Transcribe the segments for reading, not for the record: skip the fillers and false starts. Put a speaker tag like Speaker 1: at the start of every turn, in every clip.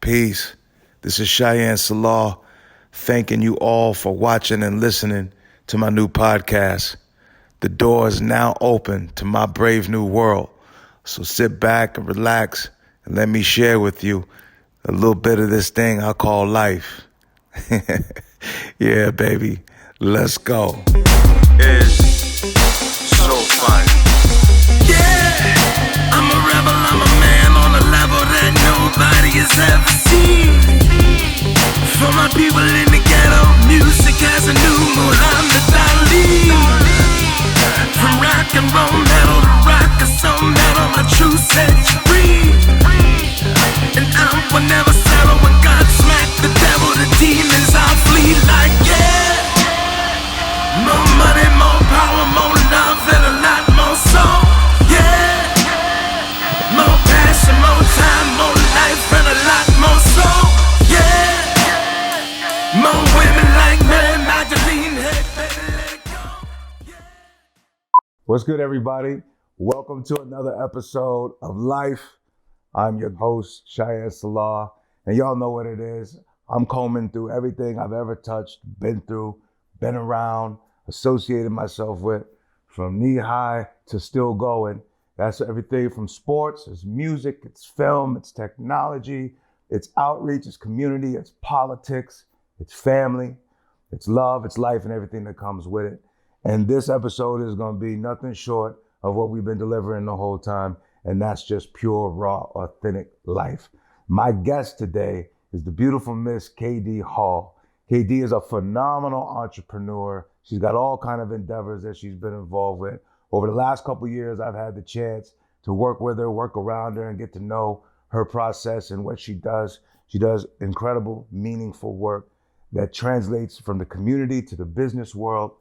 Speaker 1: Peace. This is Shyan Selah, thanking you all for watching and listening to my new podcast. The door is now open to my brave new world. So sit back and relax and let me share with you a little bit of this thing I call life. Yeah, baby. Let's go. It's so fun.
Speaker 2: Yeah, I'm a rebel, I'm a man on a level that nobody has ever seen. For my people in the ghetto, music has a new Muhammad Ali. From rock and roll metal to rock and soul metal, my truth sets you free. And I will never settle when God smacked the devil, the demons I'll flee like yeah. More money, more power, more love, and a lot more soul. Yeah, more passion, more time, more life, and a lot more soul. Yeah, more women like Mary Magdalene. Hey, baby, let go. Yeah.
Speaker 1: What's good, everybody? Welcome to another episode of Life. I'm your host, Shyan Selah, and y'all know what it is. I'm combing through everything I've ever touched, been through, been around, associated myself with, from knee high to still going. That's everything from sports, it's music, it's film, it's technology, it's outreach, it's community, it's politics, it's family, it's love, it's life, and everything that comes with it. And this episode is going to be nothing short of what we've been delivering the whole time, and that's just pure, raw, authentic life. My guest today is the beautiful Miss KD Hall. KD is a phenomenal entrepreneur. She's got all kinds of endeavors that she's been involved with. Over the last couple of years, I've had the chance to work with her, work around her, and get to know her process and what she does. She does incredible, meaningful work that translates from the community to the business world.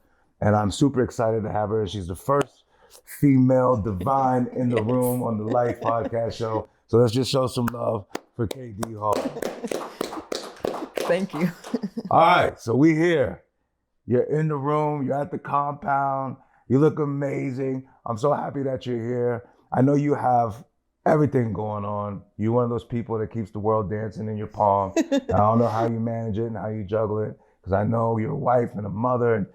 Speaker 1: And I'm super excited to have her. She's the first female divine in the room on the Life Podcast show. So let's just show some love for KD Hall.
Speaker 3: Thank you.
Speaker 1: All right, so we here. You're in the room, you're at the compound, you look amazing. I'm so happy that you're here. I know you have everything going on. You're one of those people that keeps the world dancing in your palm. I don't know how you manage it and how you juggle it, because I know you're a wife and a mother and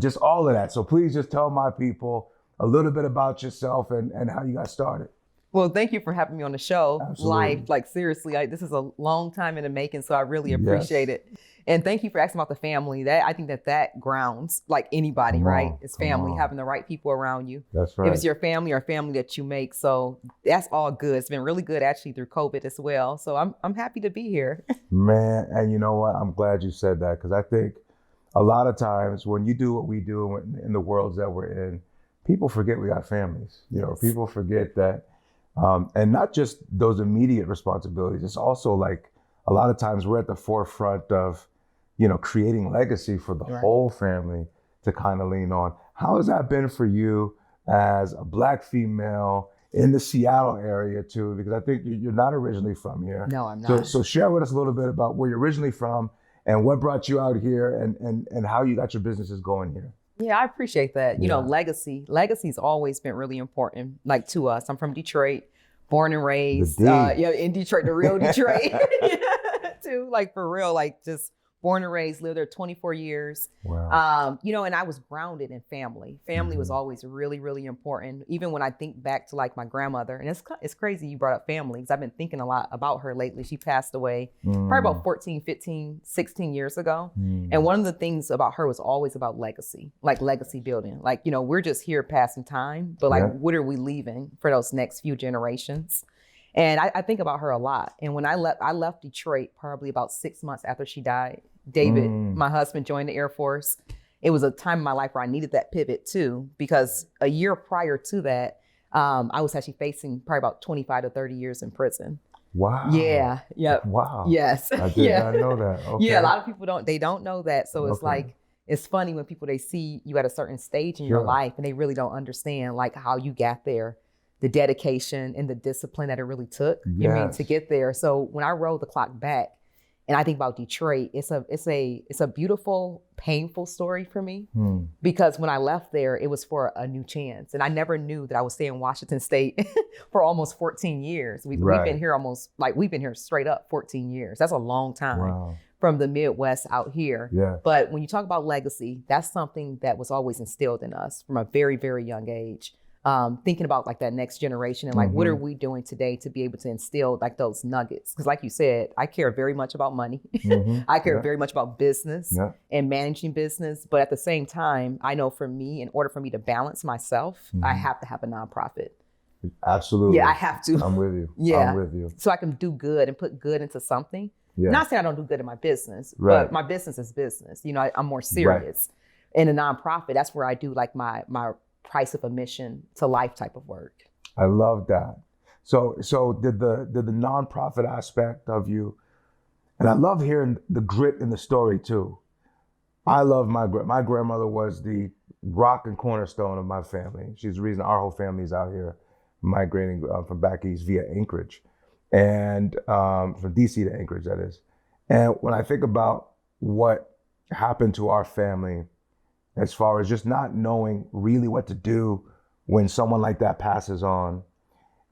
Speaker 1: just all of that. So please just tell my people a little bit about yourself and how you got started.
Speaker 3: Well, thank you for having me on the show.
Speaker 1: Absolutely.
Speaker 3: Life, seriously, this is a long time in the making, so I really appreciate it. And thank you for asking about the family. I think that grounds like anybody, right? It's family, having the right people around you.
Speaker 1: That's right.
Speaker 3: If it's your family or family that you make, so that's all good. It's been really good actually through COVID as well. So I'm happy to be here.
Speaker 1: Man, and you know what? I'm glad you said that, because I think a lot of times when you do what we do in the worlds that we're in, people forget we got families. You know, people forget that. And not just those immediate responsibilities. It's also like a lot of times we're at the forefront of, creating legacy for the whole family to kind of lean on. How has that been for you as a Black female in the Seattle area too? Because I think you're not originally from here.
Speaker 3: No, I'm not.
Speaker 1: So share with us a little bit about where you're originally from and what brought you out here and how you got your businesses going here.
Speaker 3: Yeah, I appreciate that. You
Speaker 1: Yeah.
Speaker 3: know, legacy's always been really important, like to us. I'm from Detroit, born and raised. In Detroit, the real Detroit. Too, for real, just born and raised, lived there 24 years.
Speaker 1: Wow.
Speaker 3: And I was grounded in family. Family was always really, really important. Even when I think back to my grandmother, and it's crazy you brought up family, because I've been thinking a lot about her lately. She passed away probably about 14, 15, 16 years ago. And one of the things about her was always about legacy, legacy building. We're just here passing time, but what are we leaving for those next few generations? And I think about her a lot. And when I left Detroit probably about 6 months after she died. David, my husband, joined the Air Force. It was a time in my life where I needed that pivot too, because a year prior to that, I was actually facing probably about 25 to 30 years in prison.
Speaker 1: Wow.
Speaker 3: Yeah. Yep.
Speaker 1: Wow.
Speaker 3: Yes.
Speaker 1: I did not know that. Okay.
Speaker 3: Yeah, a lot of people don't know that. So it's it's funny when people, they see you at a certain stage in your life and they really don't understand how you got there, the dedication and the discipline that it really took, to get there. So when I rolled the clock back and I think about Detroit, it's a beautiful, painful story for me because when I left there, it was for a new chance. And I never knew that I would stay in Washington State for almost 14 years. We've been here we've been here straight up 14 years. That's a long time from the Midwest out here.
Speaker 1: Yeah.
Speaker 3: But when you talk about legacy, that's something that was always instilled in us from a very, very young age. Thinking about like that next generation and like, what are we doing today to be able to instill like those nuggets? Because like you said, I care very much about money. I care very much about business and managing business. But at the same time, I know for me, in order for me to balance myself, I have to have a nonprofit.
Speaker 1: Absolutely.
Speaker 3: Yeah, I have to.
Speaker 1: I'm with you.
Speaker 3: Yeah.
Speaker 1: I'm with you.
Speaker 3: So I can do good and put good into something.
Speaker 1: Yeah.
Speaker 3: Not saying I don't do good in my business,
Speaker 1: Right.
Speaker 3: but my business is business. You know, I'm more serious. In a nonprofit, that's where I do like my price of admission to life type of work.
Speaker 1: I love that. So did the nonprofit aspect of you, and I love hearing the grit in the story too. I love my grandmother was the rock and cornerstone of my family. She's the reason our whole family is out here migrating from back east via Anchorage, and from DC to Anchorage, that is. And when I think about what happened to our family, as far as just not knowing really what to do when someone like that passes on,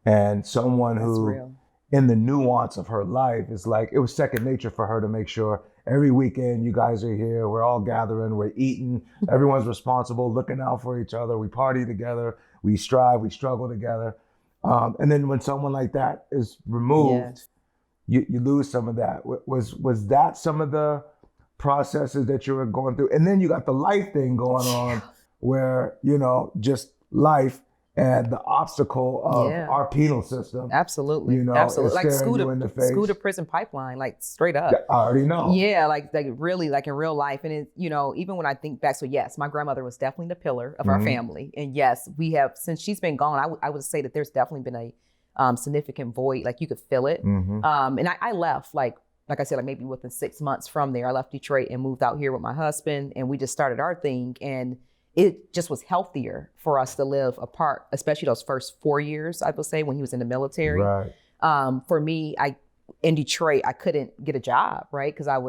Speaker 1: and someone who, in the nuance of her life, is like, it was second nature for her to make sure every weekend you guys are here, we're all gathering, we're eating, everyone's responsible, looking out for each other, we party together, we strive, we struggle together. And then when someone like that is removed, you lose some of that. Was that some of the processes that you were going through? And then you got the life thing going on where, you know, just life and the obstacle of our penal system.
Speaker 3: Absolutely.
Speaker 1: You know,
Speaker 3: absolutely. Like
Speaker 1: school
Speaker 3: to prison pipeline, like straight up.
Speaker 1: I already know.
Speaker 3: Yeah, like really, like in real life. And it, you know, even when I think back, so yes, my grandmother was definitely the pillar of our family. And yes, we have, since she's been gone, I would say that there's definitely been a significant void, like you could feel it. And I left like I said, like maybe within 6 months from there, I left Detroit and moved out here with my husband, and we just started our thing. And it just was healthier for us to live apart, especially those first 4 years, I would say, when he was in the military.
Speaker 1: Right.
Speaker 3: For me, in Detroit, I couldn't get a job, right? Because I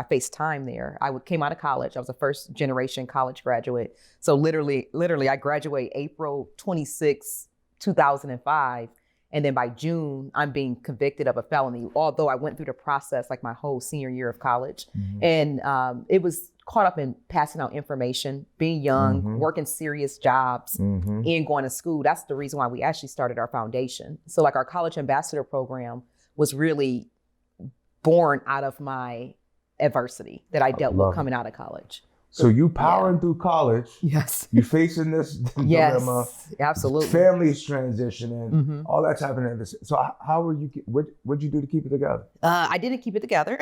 Speaker 3: faced time there. I came out of college. I was a first generation college graduate. So literally, I graduated April 26, 2005. And then by June, I'm being convicted of a felony, although I went through the process like my whole senior year of college. And it was caught up in passing out information, being young, working serious jobs, and going to school. That's the reason why we actually started our foundation. So like our college ambassador program was really born out of my adversity that I dealt with coming out of college.
Speaker 1: So you powering through college.
Speaker 3: Yes.
Speaker 1: You facing this dilemma.
Speaker 3: Absolutely.
Speaker 1: Family's transitioning. All that's happening at this. So how were you? What'd you do to keep it together?
Speaker 3: I didn't keep it together.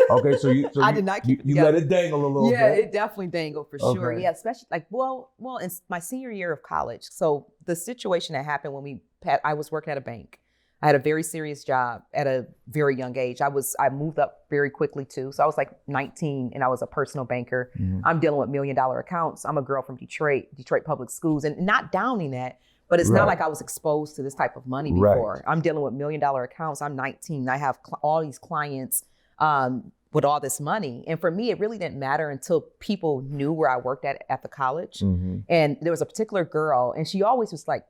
Speaker 1: Okay, so I
Speaker 3: did not keep it
Speaker 1: you
Speaker 3: together.
Speaker 1: let it dangle a little bit.
Speaker 3: Yeah, it definitely dangled for sure.
Speaker 1: Okay.
Speaker 3: Yeah, especially like well, in my senior year of college. So the situation that happened when I was working at a bank. I had a very serious job at a very young age. I moved up very quickly too. So I was like 19 and I was a personal banker. I'm dealing with $1 million accounts. I'm a girl from Detroit Public Schools, and not downing that, but it's not like I was exposed to this type of money before. I'm dealing with $1 million accounts. I'm 19. I have all these clients with all this money. And for me, it really didn't matter until people knew where I worked at the college. And there was a particular girl, and she always was like,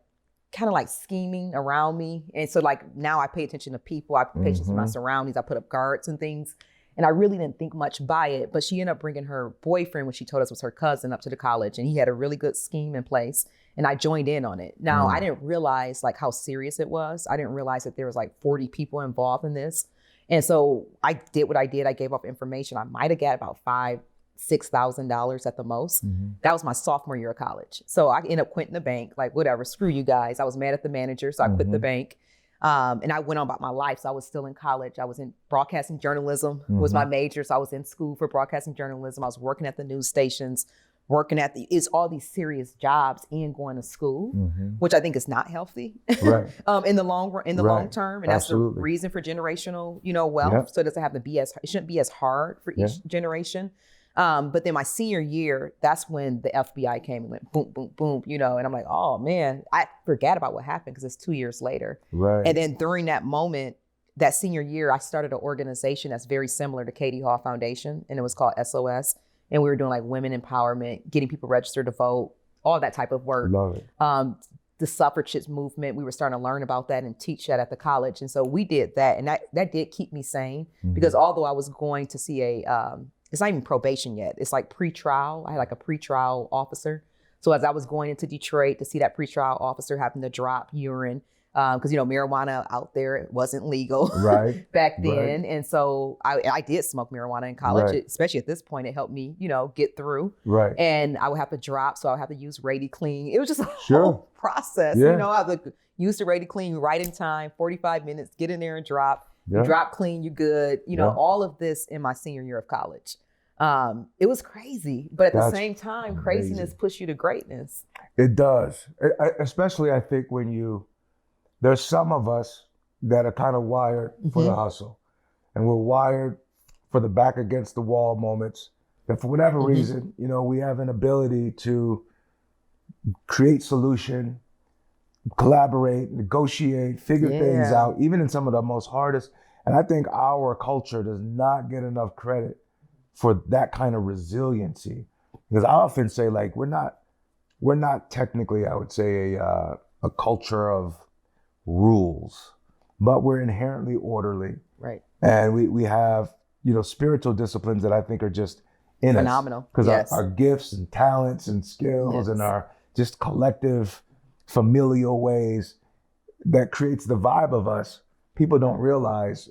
Speaker 3: kind of like scheming around me. And so like now I pay attention to people, I pay attention to my surroundings, I put up guards and things. And I really didn't think much by it, but she ended up bringing her boyfriend, which she told us was her cousin, up to the college. And he had a really good scheme in place. And I joined in on it. Now, I didn't realize like how serious it was. I didn't realize that there was like 40 people involved in this. And so I did what I did. I gave up information. I might've got about $6,000 at the most. That was my sophomore year of college. So I ended up quitting the bank, like whatever, screw you guys. I was mad at the manager, so I quit the bank. And I went on about my life. So I was still in college. I was in broadcasting journalism, was my major. So I was in school for broadcasting journalism. I was working at the news stations, it's all these serious jobs and going to school, which I think is not healthy in the long term. And that's the reason for generational, wealth. So it doesn't have to be it shouldn't be as hard for each generation. But then my senior year, that's when the FBI came and went boom, boom, boom, and I'm like, oh man, I forgot about what happened because it's 2 years later. And then during that moment, that senior year, I started an organization that's very similar to Katie Hall Foundation, and it was called SOS. And we were doing like women empowerment, getting people registered to vote, all that type of work.
Speaker 1: Love it.
Speaker 3: The suffragist movement, we were starting to learn about that and teach that at the college. And so we did that, and that did keep me sane, because although I was going to see it's not even probation yet, it's like pre-trial. I had like a pre-trial officer. So as I was going into Detroit to see that pre-trial officer having to drop urine, because marijuana out there, it wasn't legal back then. And so I did smoke marijuana in college, especially at this point. It helped me, get through. And I would have to drop, so I would have to use Ready Clean. It was just a whole process. I had to use the Ready Clean right in time, 45 minutes, get in there and drop. You drop clean, you good. All of this in my senior year of college. It was crazy, but at the same time, craziness pushed you to greatness.
Speaker 1: It does, especially I think when there's some of us that are kind of wired for the hustle, and we're wired for the back against the wall moments that for whatever reason, we have an ability to create solution, collaborate, negotiate, figure things out, even in some of the most hardest. And I think our culture does not get enough credit for that kind of resiliency. Because I often say, like, we're not technically, I would say, a culture of rules, but we're inherently orderly. And we have, spiritual disciplines that I think are just in
Speaker 3: phenomenal.
Speaker 1: Because our gifts and talents and skills and our just collective familial ways that creates the vibe of us. People don't realize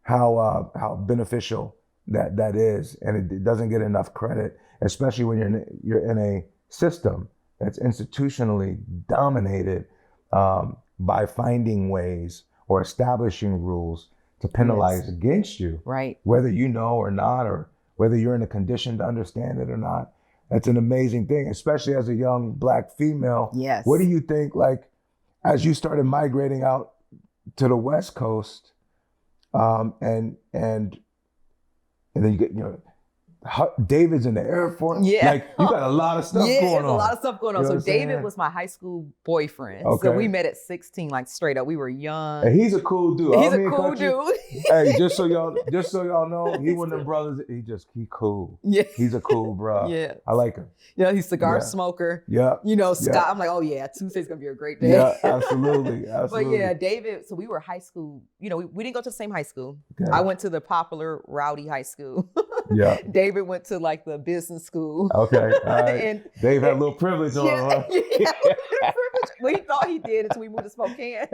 Speaker 1: how beneficial that is, and it doesn't get enough credit, especially when you're in a system that's institutionally dominated by finding ways or establishing rules to penalize against you, whether you know or not, or whether you're in a condition to understand it or not. That's an amazing thing, especially as a young Black female. What do you think, like, as you started migrating out to the West Coast, and then you get, David's in the Air Force. Like, you got a lot of stuff going on.
Speaker 3: A lot of stuff going on. So David was my high school boyfriend. So we met at 16, like straight up. We were young.
Speaker 1: And he's a cool dude.
Speaker 3: He's a cool dude.
Speaker 1: Hey, just so y'all know, he one of them brothers. He cool. He's a cool bro. I like him.
Speaker 3: He's a cigar smoker. Scott. I'm like, oh yeah, Tuesday's gonna be a great day.
Speaker 1: Absolutely.
Speaker 3: But yeah, David. So we were high school. We didn't go to the same high school. I went to the popular rowdy high school. David went to like the business school. All right.
Speaker 1: And Dave had a little privilege on him, huh?
Speaker 3: Well, he thought he did until we moved to Spokane.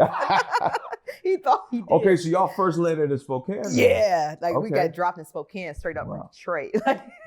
Speaker 3: He thought he did.
Speaker 1: Okay, so y'all first landed in Spokane?
Speaker 3: We got dropped in Spokane straight up from Detroit.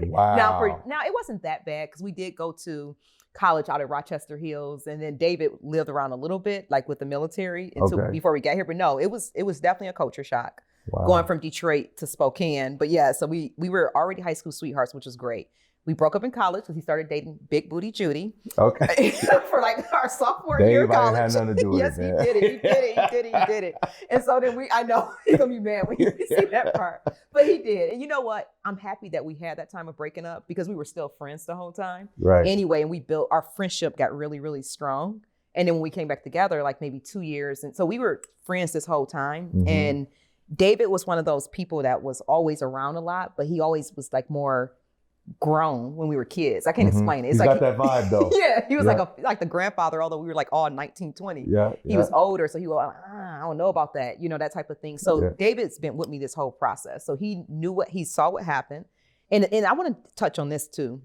Speaker 1: Wow.
Speaker 3: Now it wasn't that bad, because we did go to college out at Rochester Hills, and then David lived around a little bit, like with the military, before we got here. But no, it was definitely a culture shock. Going from Detroit to Spokane. But yeah, so we were already high school sweethearts, which was great. We broke up in college because he started dating Big Booty Judy. For like our sophomore year of college.
Speaker 1: Dave had nothing to do with it.
Speaker 3: He did it. And so then I know he's gonna be mad when you see that part. But he did. And you know what? I'm happy that we had that time of breaking up, because we were still friends the whole time. Anyway, and our friendship got really, really strong. And then when we came back together, like maybe 2 years. And so we were friends this whole time. And David was one of those people that was always around a lot, but he always was like more grown when we were kids. I can't explain it.
Speaker 1: He's got that vibe though.
Speaker 3: He was like the grandfather, although we were like all 19, 20. He was older, so he was I don't know about that, that type of thing. So David's been with me this whole process. So he saw what happened. And I want to touch on this too.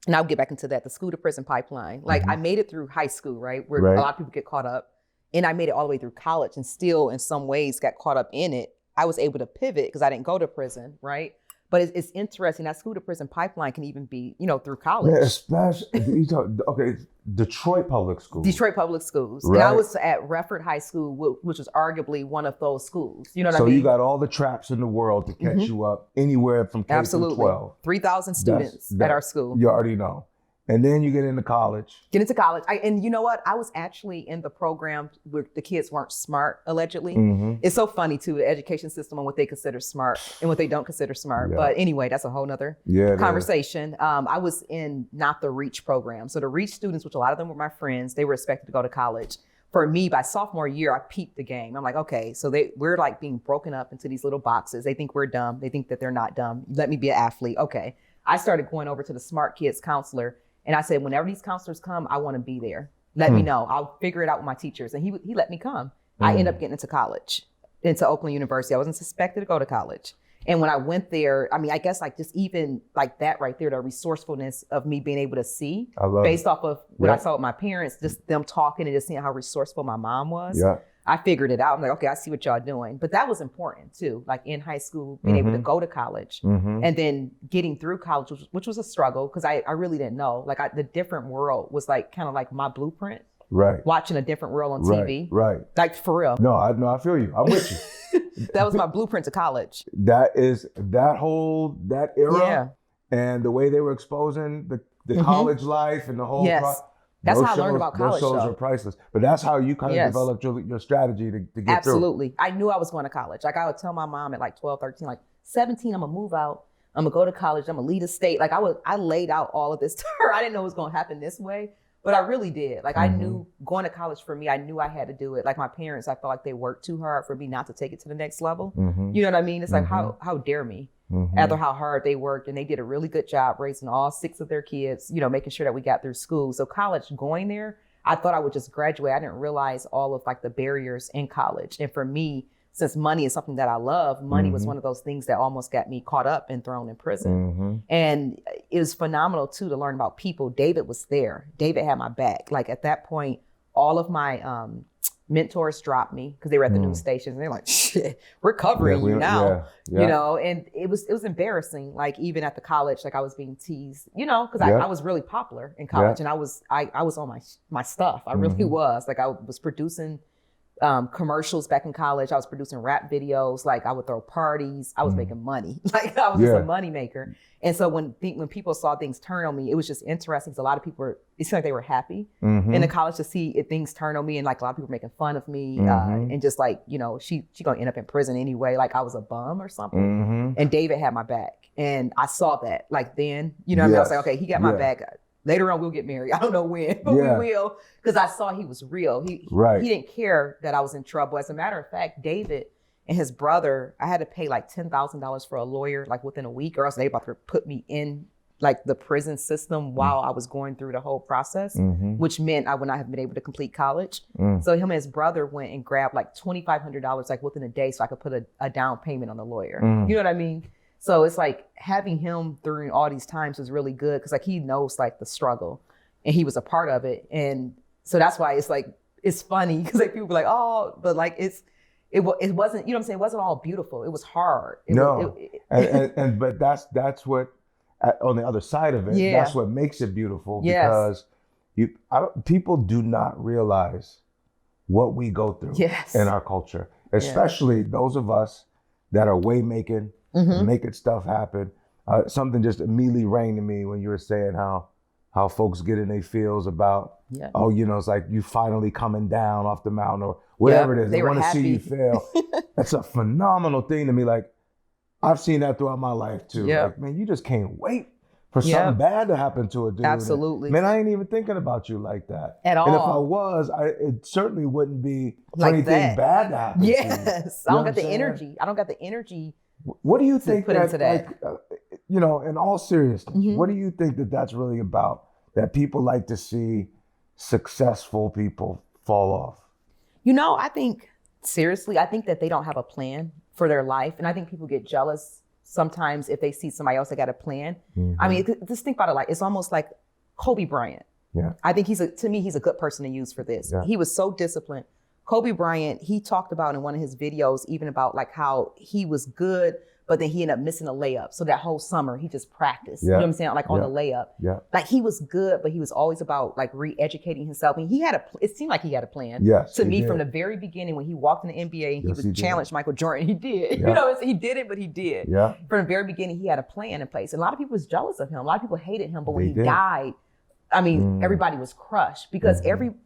Speaker 3: And I'll get back into that, the school to prison pipeline. Like I made it through high school, right? Where a lot of people get caught up. And I made it all the way through college, and still in some ways got caught up in it. I was able to pivot because I didn't go to prison, right? But it's interesting. That school to prison pipeline can even be, through college.
Speaker 1: Yeah, especially, Detroit Public Schools.
Speaker 3: Detroit Public Schools. Right. And I was at Redford High School, which was arguably one of those schools. You know what I mean?
Speaker 1: So you got all the traps in the world to catch you up anywhere from K through 12.
Speaker 3: 3,000 students at our school.
Speaker 1: You already know. And then you get into college.
Speaker 3: And you know what? I was actually in the program where the kids weren't smart, allegedly. It's so funny, too, the education system and what they consider smart and what they don't consider smart. But anyway, that's a whole nother conversation. I was in not the REACH program. So the REACH students, which a lot of them were my friends, they were expected to go to college. for me, by sophomore year, I peeped the game. I'm like, okay, so we're like being broken up into these little boxes. They think we're dumb. They think that they're not dumb. Let me be an athlete. Okay. I started going over to the smart kids counselor, and I said, whenever these counselors come, I want to be there. Let me know. I'll figure it out with my teachers. And he let me come. I ended up getting into college, into Oakland University. I wasn't suspected to go to college. And when I went there, I mean, I guess like just even like that right there, the resourcefulness of me being able to see based off of what I saw with my parents, just them talking and just seeing how resourceful my mom was. Yeah. I figured it out. I'm like, okay, I see what y'all doing. But that was important too. Like in high school, being able to go to college and then getting through college, which was a struggle because I really didn't know. Like the different world was like kind of like my blueprint. Right. Watching a different world on TV. Right. Like for real.
Speaker 1: No, I feel you. I'm with you.
Speaker 3: That was my blueprint to college.
Speaker 1: That era and the way they were exposing the college life and the whole
Speaker 3: that's how I learned about college.
Speaker 1: Those shows are priceless. But that's how you kind of developed your strategy to get through.
Speaker 3: Absolutely. I knew I was going to college. Like I would tell my mom at like 12, 13, like 17, I'm gonna move out. I'm gonna go to college. I'm gonna lead a state. Like I laid out all of this to her. I didn't know it was gonna happen this way. But I really did. Like I knew going to college for me, I knew I had to do it. Like my parents, I felt like they worked too hard for me not to take it to the next level. You know what I mean? It's like, how dare me? After how hard they worked, and they did a really good job raising all 6 of their kids, you know, making sure that we got through school. So college, going there, I thought I would just graduate. I didn't realize all of like the barriers in college. And for me, since money is something that I love, money was one of those things that almost got me caught up and thrown in prison. And it was phenomenal too to learn about people. David was there. David had my back. Like at that point, all of my mentors dropped me because they were at the news stations and they're like, shit, we're covering you now. You know, and it was embarrassing. Like even at the college, like I was being teased, you know, because I was really popular in college and I was on my stuff. I really was. Like I was producing commercials back in college. I was producing rap videos. Like I would throw parties. I was making money. Like I was just a money maker. And so when people saw things turn on me, it was just interesting because a lot of people it seemed like they were happy in the college to see things turn on me, and like a lot of people were making fun of me and just like, you know, she gonna end up in prison anyway. Like I was a bum or something. And David had my back, and I saw that. Like then, you know what I mean? I was like, okay, he got my back. Later on, we'll get married. I don't know when, but we will, because I saw he was real. He didn't care that I was in trouble. As a matter of fact, David and his brother, I had to pay like $10,000 for a lawyer, like within a week, or else they about to put me in like the prison system while I was going through the whole process, which meant I would not have been able to complete college. So him and his brother went and grabbed like $2,500 like within a day so I could put a down payment on the lawyer. You know what I mean? So it's like having him during all these times was really good because like he knows like the struggle and he was a part of it. And so that's why it's like, it's funny because like people be like, oh, but like it wasn't, you know what I'm saying? It wasn't all beautiful. It was hard.
Speaker 1: But that's what, on the other side of it, that's what makes it beautiful because people do not realize what we go through in our culture, especially those of us that are way making, making stuff happen. Something just immediately rang to me when you were saying how folks get in their feels about, oh, you know, it's like you finally coming down off the mountain or whatever it is. They want to see you fail. That's a phenomenal thing to me. Like I've seen that throughout my life too. Like, man, you just can't wait for something bad to happen to a dude.
Speaker 3: Absolutely.
Speaker 1: Man, I ain't even thinking about you like that.
Speaker 3: At all.
Speaker 1: And if I was, it certainly wouldn't be for anything bad to happen to you.
Speaker 3: I don't got the energy. I don't got the energy.
Speaker 1: What do you think that, like, you know, in all seriousness, what do you think that that's really about? That people like to see successful people fall off?
Speaker 3: You know, I think, seriously, I think that they don't have a plan for their life. And I think people get jealous sometimes if they see somebody else that got a plan. I mean, just think about it like, it's almost like Kobe Bryant. I think to me, he's a good person to use for this. He was so disciplined. Kobe Bryant, he talked about in one of his videos, even about like how he was good, but then he ended up missing a layup. So that whole summer, he just practiced, you know what I'm saying? Like on the layup. Like he was good, but he was always about like re-educating himself. And it seemed like he had a plan. To me, from the very beginning, when he walked in the NBA and he was challenged Michael Jordan, he did. You know, he did it, but he did. From the very beginning, he had a plan in place. And a lot of people was jealous of him. A lot of people hated him, but when he died, I mean, everybody was crushed because everybody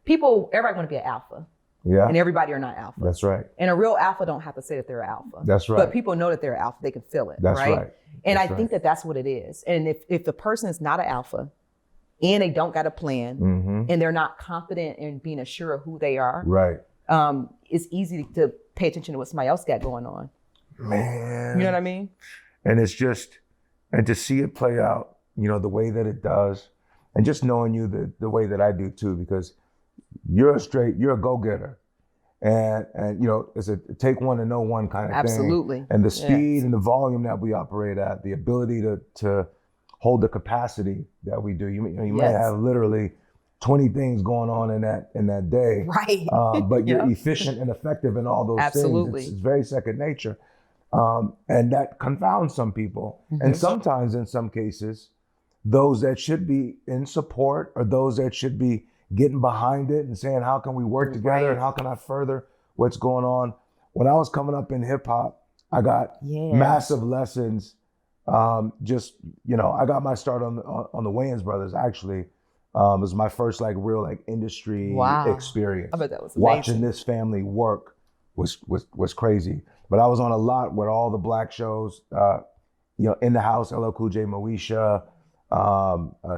Speaker 3: want to be an alpha. And everybody are not alpha.
Speaker 1: That's right.
Speaker 3: And a real alpha don't have to say that they're alpha.
Speaker 1: That's right.
Speaker 3: But people know that they're alpha. They can feel it.
Speaker 1: That's right.
Speaker 3: And I think that that's what it is. And if the person is not an alpha, and they don't got a plan,
Speaker 1: Mm-hmm.
Speaker 3: and they're not confident in being assured of who they are,
Speaker 1: Right.
Speaker 3: it's easy to pay attention to what somebody else got going on.
Speaker 1: Man.
Speaker 3: You know what I mean?
Speaker 1: And it's just, and to see it play out, you know, the way that it does, and just knowing you the way that I do too, because you're a go-getter. And you know, it's a take one to know one kind of
Speaker 3: Absolutely.
Speaker 1: thing. And the speed
Speaker 3: Yes.
Speaker 1: and the volume that we operate at, the ability to hold the capacity that we do. You might
Speaker 3: Yes.
Speaker 1: have literally 20 things going on in that day.
Speaker 3: Right.
Speaker 1: But you're
Speaker 3: Yeah.
Speaker 1: efficient and effective in all those
Speaker 3: Absolutely.
Speaker 1: things. It's very second nature. And that confounds some people. And sometimes in some cases, those that should be in support or those that should be getting behind it and saying, how can we work together
Speaker 3: Right.
Speaker 1: and how can I further what's going on? When I was coming up in hip hop, I got
Speaker 3: Yeah.
Speaker 1: massive lessons. Just, you know, I got my start on the Wayans brothers, actually. It was my first like real like industry
Speaker 3: Wow.
Speaker 1: experience.
Speaker 3: I bet that was
Speaker 1: Watching
Speaker 3: amazing.
Speaker 1: this family work was crazy. But I was on a lot with all the black shows, you know, In the House, LL Cool J, Moesha,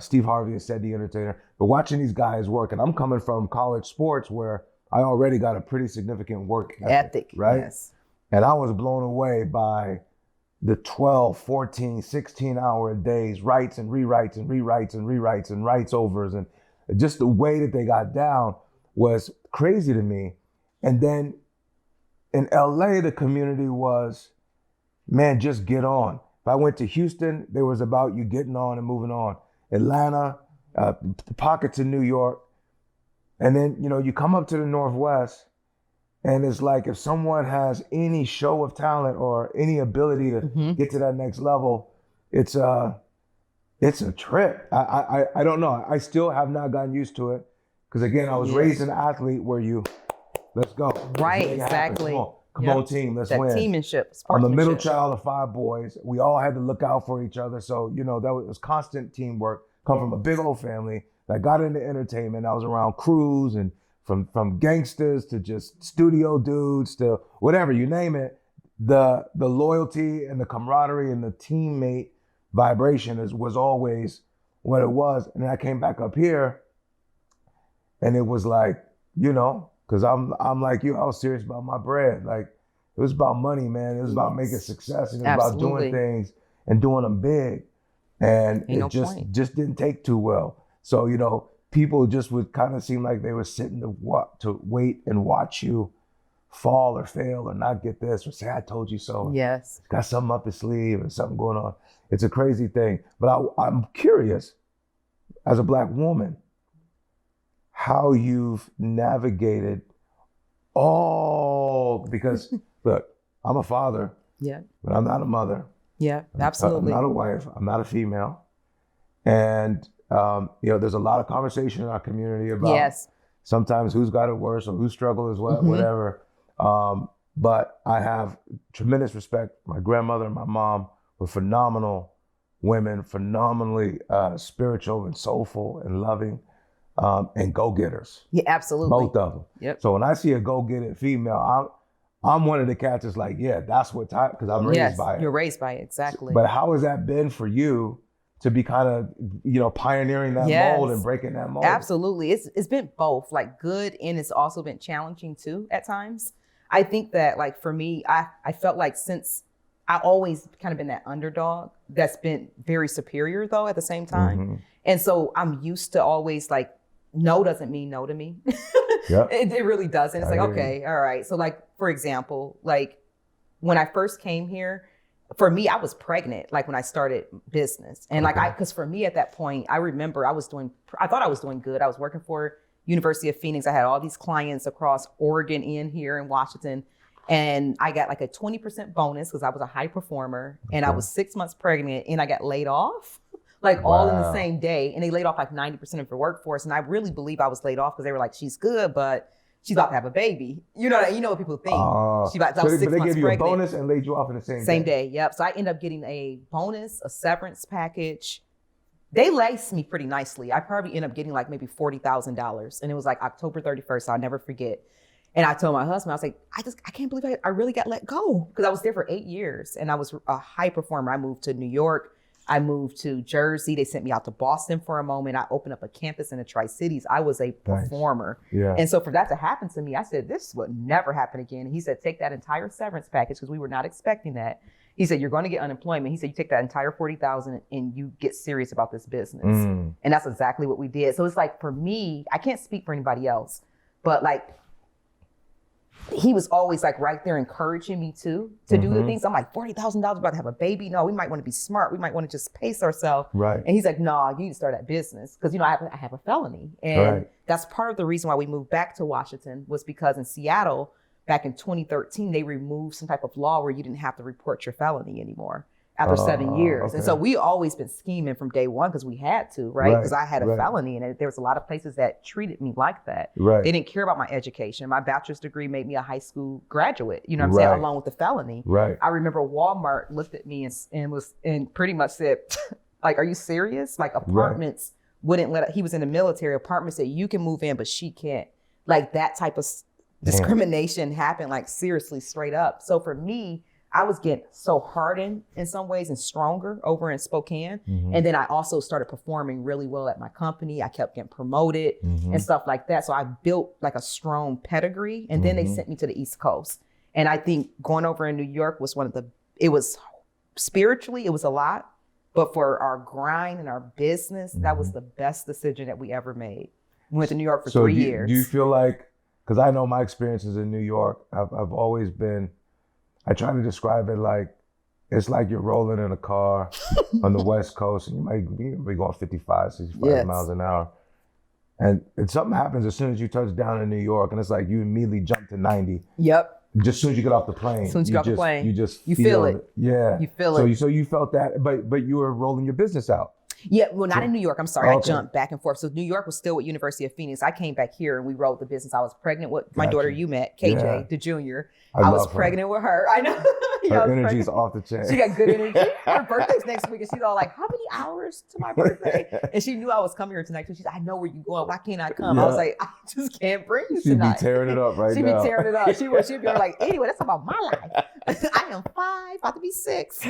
Speaker 1: Steve Harvey and Said the Entertainer. But watching these guys work, and I'm coming from college sports where I already got a pretty significant work ethic, right?
Speaker 3: Yes.
Speaker 1: And I was blown away by the 12, 14, 16 hour days, writes and rewrites and rewrites and rewrites and writes overs. And just the way that they got down was crazy to me. And then in LA, the community was, man, just get on. If I went to Houston, there was about you getting on and moving on. Atlanta, the pockets in New York. And then, you know, you come up to the Northwest and it's like if someone has any show of talent or any ability to get to that next level, it's a trip. I don't know. I still have not gotten used to it. Because again, I was raised an athlete where let's go.
Speaker 3: Right,
Speaker 1: Let's make it happen.
Speaker 3: exactly.
Speaker 1: Come on, team, let's
Speaker 3: That
Speaker 1: win.
Speaker 3: teammanship,
Speaker 1: I'm the middle
Speaker 3: sportsmanship.
Speaker 1: child of 5 boys. We all had to look out for each other. So, you know, that was constant teamwork. Come from a big old family that got into entertainment. I was around crews and from gangsters to just studio dudes to whatever, you name it. The loyalty and the camaraderie and the teammate vibration was always what it was. And then I came back up here and it was like, you know, because I'm like you, I was serious about my bread. Like it was about money, man. It was about making success and it was
Speaker 3: Absolutely.
Speaker 1: about doing things and doing them big. And
Speaker 3: Ain't no
Speaker 1: it
Speaker 3: point.
Speaker 1: just didn't take too well. So, you know, people just would kind of seem like they were sitting to wait and watch you fall or fail or not get this or say, I told you so.
Speaker 3: Yes.
Speaker 1: Got something up his sleeve or something going on. It's a crazy thing. But I'm curious, as a Black woman, how you've navigated because look, I'm a father,
Speaker 3: Yeah.
Speaker 1: but I'm not a mother.
Speaker 3: Yeah.
Speaker 1: I'm
Speaker 3: Absolutely.
Speaker 1: not a wife. I'm not a female. And, you know, there's a lot of conversation in our community about
Speaker 3: Yes.
Speaker 1: sometimes who's got it worse or who struggles what,
Speaker 3: Mhm.
Speaker 1: whatever. But I have tremendous respect. My grandmother and my mom were phenomenal women, phenomenally spiritual and soulful and loving, and go-getters,
Speaker 3: Yeah. Absolutely.
Speaker 1: both of them.
Speaker 3: Yep.
Speaker 1: So when I see a go-getter female, I'm one of the cats that's like, yeah, that's what type, because I'm raised by it.
Speaker 3: You're raised by it. Exactly.
Speaker 1: But how has that been for you to be kind of, you know, pioneering that
Speaker 3: Yes.
Speaker 1: mold and breaking that mold?
Speaker 3: Absolutely. It's been both, like good, and it's also been challenging too at times. I think that like for me, I felt like since I always kind of been that underdog that's been very superior though at the same time.
Speaker 1: Mhm.
Speaker 3: And so I'm used to always like, no doesn't mean no to me.
Speaker 1: Yep.
Speaker 3: It really doesn't. It's
Speaker 1: I
Speaker 3: like,
Speaker 1: hear you.
Speaker 3: okay, all right. So like, for example, like when I first came here, for me, I was pregnant, like when I started business. And like,
Speaker 1: Okay.
Speaker 3: because for me at that point, I remember I thought I was doing good. I was working for University of Phoenix. I had all these clients across Oregon and here in Washington. And I got like a 20% bonus because I was a high performer. And I
Speaker 1: Okay.
Speaker 3: was 6 months pregnant and I got laid off. Like all in the
Speaker 1: Wow.
Speaker 3: same day. And they laid off like 90% of the workforce. And I really believe I was laid off because they were like, she's good, but she's about to have a baby. You know what people think. She about, I was 6
Speaker 1: but they
Speaker 3: months
Speaker 1: gave you
Speaker 3: pregnant.
Speaker 1: a bonus and laid you off in the
Speaker 3: Same day. Yep. So I ended up getting a bonus, a severance package. They laced me pretty nicely. I probably ended up getting like maybe $40,000. And it was like October 31st. I'll never forget. And I told my husband, I was like, I can't believe I really got let go. Because I was there for 8 years and I was a high performer. I moved to New York, I moved to Jersey. They sent me out to Boston for a moment. I opened up a campus in the Tri-Cities. I was a performer.
Speaker 1: Yeah.
Speaker 3: And so for that to happen to me, I said, this would never happen again. And he said, take that entire severance package, because we were not expecting that. He said, you're going to get unemployment. He said, you take that entire $40,000 and you get serious about this business. And that's exactly what we did. So it's like, for me, I can't speak for anybody else, but like, he was always like right there encouraging me to do the things. I'm like, $40,000 about to have a baby. No, we might want to be smart. We might want to just pace ourselves.
Speaker 1: Right.
Speaker 3: And he's like, no, you need to start that business. Because, I have a felony. And that's part of the reason why we moved back to Washington, was because in Seattle, back in 2013, they removed some type of law where you didn't have to report your felony anymore after 7 years.
Speaker 1: Okay.
Speaker 3: And so we always been scheming from day one, because we had to, right? Because I had a felony, and there was a lot of places that treated me like that.
Speaker 1: Right.
Speaker 3: They didn't care about my education. My bachelor's degree made me a high school graduate, you know what I'm saying, along with the felony.
Speaker 1: Right.
Speaker 3: I remember Walmart looked at me and pretty much said, like, are you serious? Like, apartments wouldn't let, he was in the military, apartments said you can move in, but she can't. Like, that type of discrimination happened, like, seriously, straight up. So for me, I was getting so hardened in some ways and stronger over in Spokane. And then I also started performing really well at my company. I kept getting promoted and stuff like that. So I built like a strong pedigree. And then they sent me to the East Coast. And I think going over in New York was it was spiritually, it was a lot. But for our grind and our business, that was the best decision that we ever made. We went to New York for 3 years.
Speaker 1: Do you feel like, because I know my experiences in New York, I've always been, I try to describe it like, it's like you're rolling in a car on the West Coast, and you might be going 55, 65 miles an hour. And something happens as soon as you touch down in New York, and it's like you immediately jump to 90.
Speaker 3: Yep.
Speaker 1: Just as soon as you get off the plane.
Speaker 3: As soon as you get off the plane.
Speaker 1: You just
Speaker 3: feel it.
Speaker 1: Yeah.
Speaker 3: You feel it.
Speaker 1: So you felt that, but you were rolling your business out.
Speaker 3: Yeah, well, not in New York. I'm sorry. I jumped back and forth. So New York was still with University of Phoenix. I came back here and we rolled the business. I was pregnant with my daughter you met, KJ, the junior. I was pregnant with her. I know.
Speaker 1: Her energy's off the chain.
Speaker 3: She got good energy. Her birthday's next week, and she's all like, how many hours to my birthday? And she knew I was coming here tonight. So she's like, I know where you're going. Why can't I come? I was like, I just can't bring you tonight.
Speaker 1: She'd be tearing it up right now.
Speaker 3: She'd be tearing it up. She'd be like, anyway, that's about my life. I am 5, about to be 6.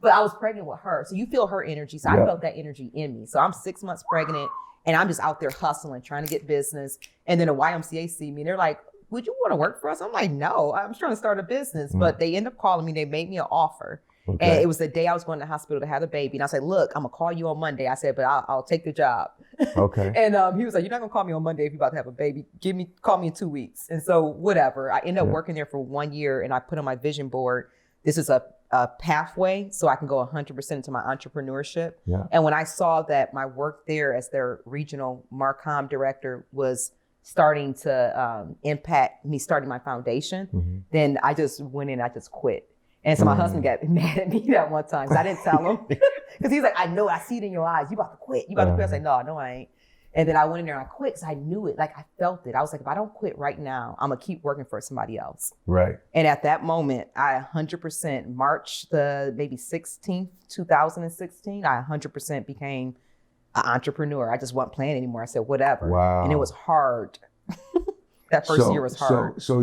Speaker 3: But I was pregnant with her. So you feel her energy. So I felt that energy in me. So I'm 6 months pregnant, and I'm just out there hustling, trying to get business. And then the YMCA see me, and they're like, would you want to work for us? I'm like, no, I'm trying to start a business. But they end up calling me. They made me an offer. Okay. And it was the day I was going to the hospital to have a baby. And I said, look, I'm going to call you on Monday. I said, but I'll take the job.
Speaker 1: Okay.
Speaker 3: And he was like, you're not going to call me on Monday if you're about to have a baby. Call me in 2 weeks. And so whatever. I ended up working there for 1 year, and I put on my vision board, this is a pathway so I can go 100% into my entrepreneurship. Yeah. And when I saw that my work there as their regional Marcom director was starting to impact me starting my foundation, then I just went in, I just quit. And so my husband got mad at me that one time, because I didn't tell him. Because he's like, I know, I see it in your eyes. You about to quit. You about to quit. I said, no, I ain't. And then I went in there and I quit because I knew it. Like, I felt it. I was like, if I don't quit right now, I'm going to keep working for somebody else.
Speaker 1: Right.
Speaker 3: And at that moment, I 100%, March the maybe 16th, 2016, I 100% became an entrepreneur. I just wasn't playing anymore. I said, whatever.
Speaker 1: Wow.
Speaker 3: And it was hard. That first year was hard.
Speaker 1: So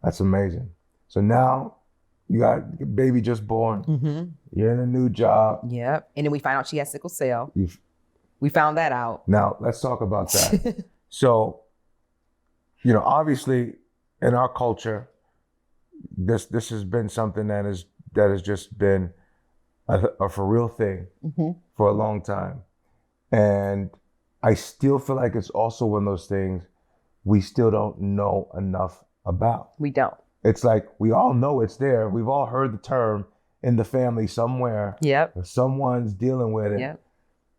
Speaker 1: that's amazing. So now you got baby just born. You're in a new job.
Speaker 3: Yep. And then we found out she had sickle cell. We found that out.
Speaker 1: Now let's talk about that. So, obviously in our culture, this has been something that has just been a for real thing for a long time. And I still feel like it's also one of those things we still don't know enough about.
Speaker 3: We don't.
Speaker 1: It's like we all know it's there. We've all heard the term in the family somewhere.
Speaker 3: Yep.
Speaker 1: Or someone's dealing with it.
Speaker 3: Yep.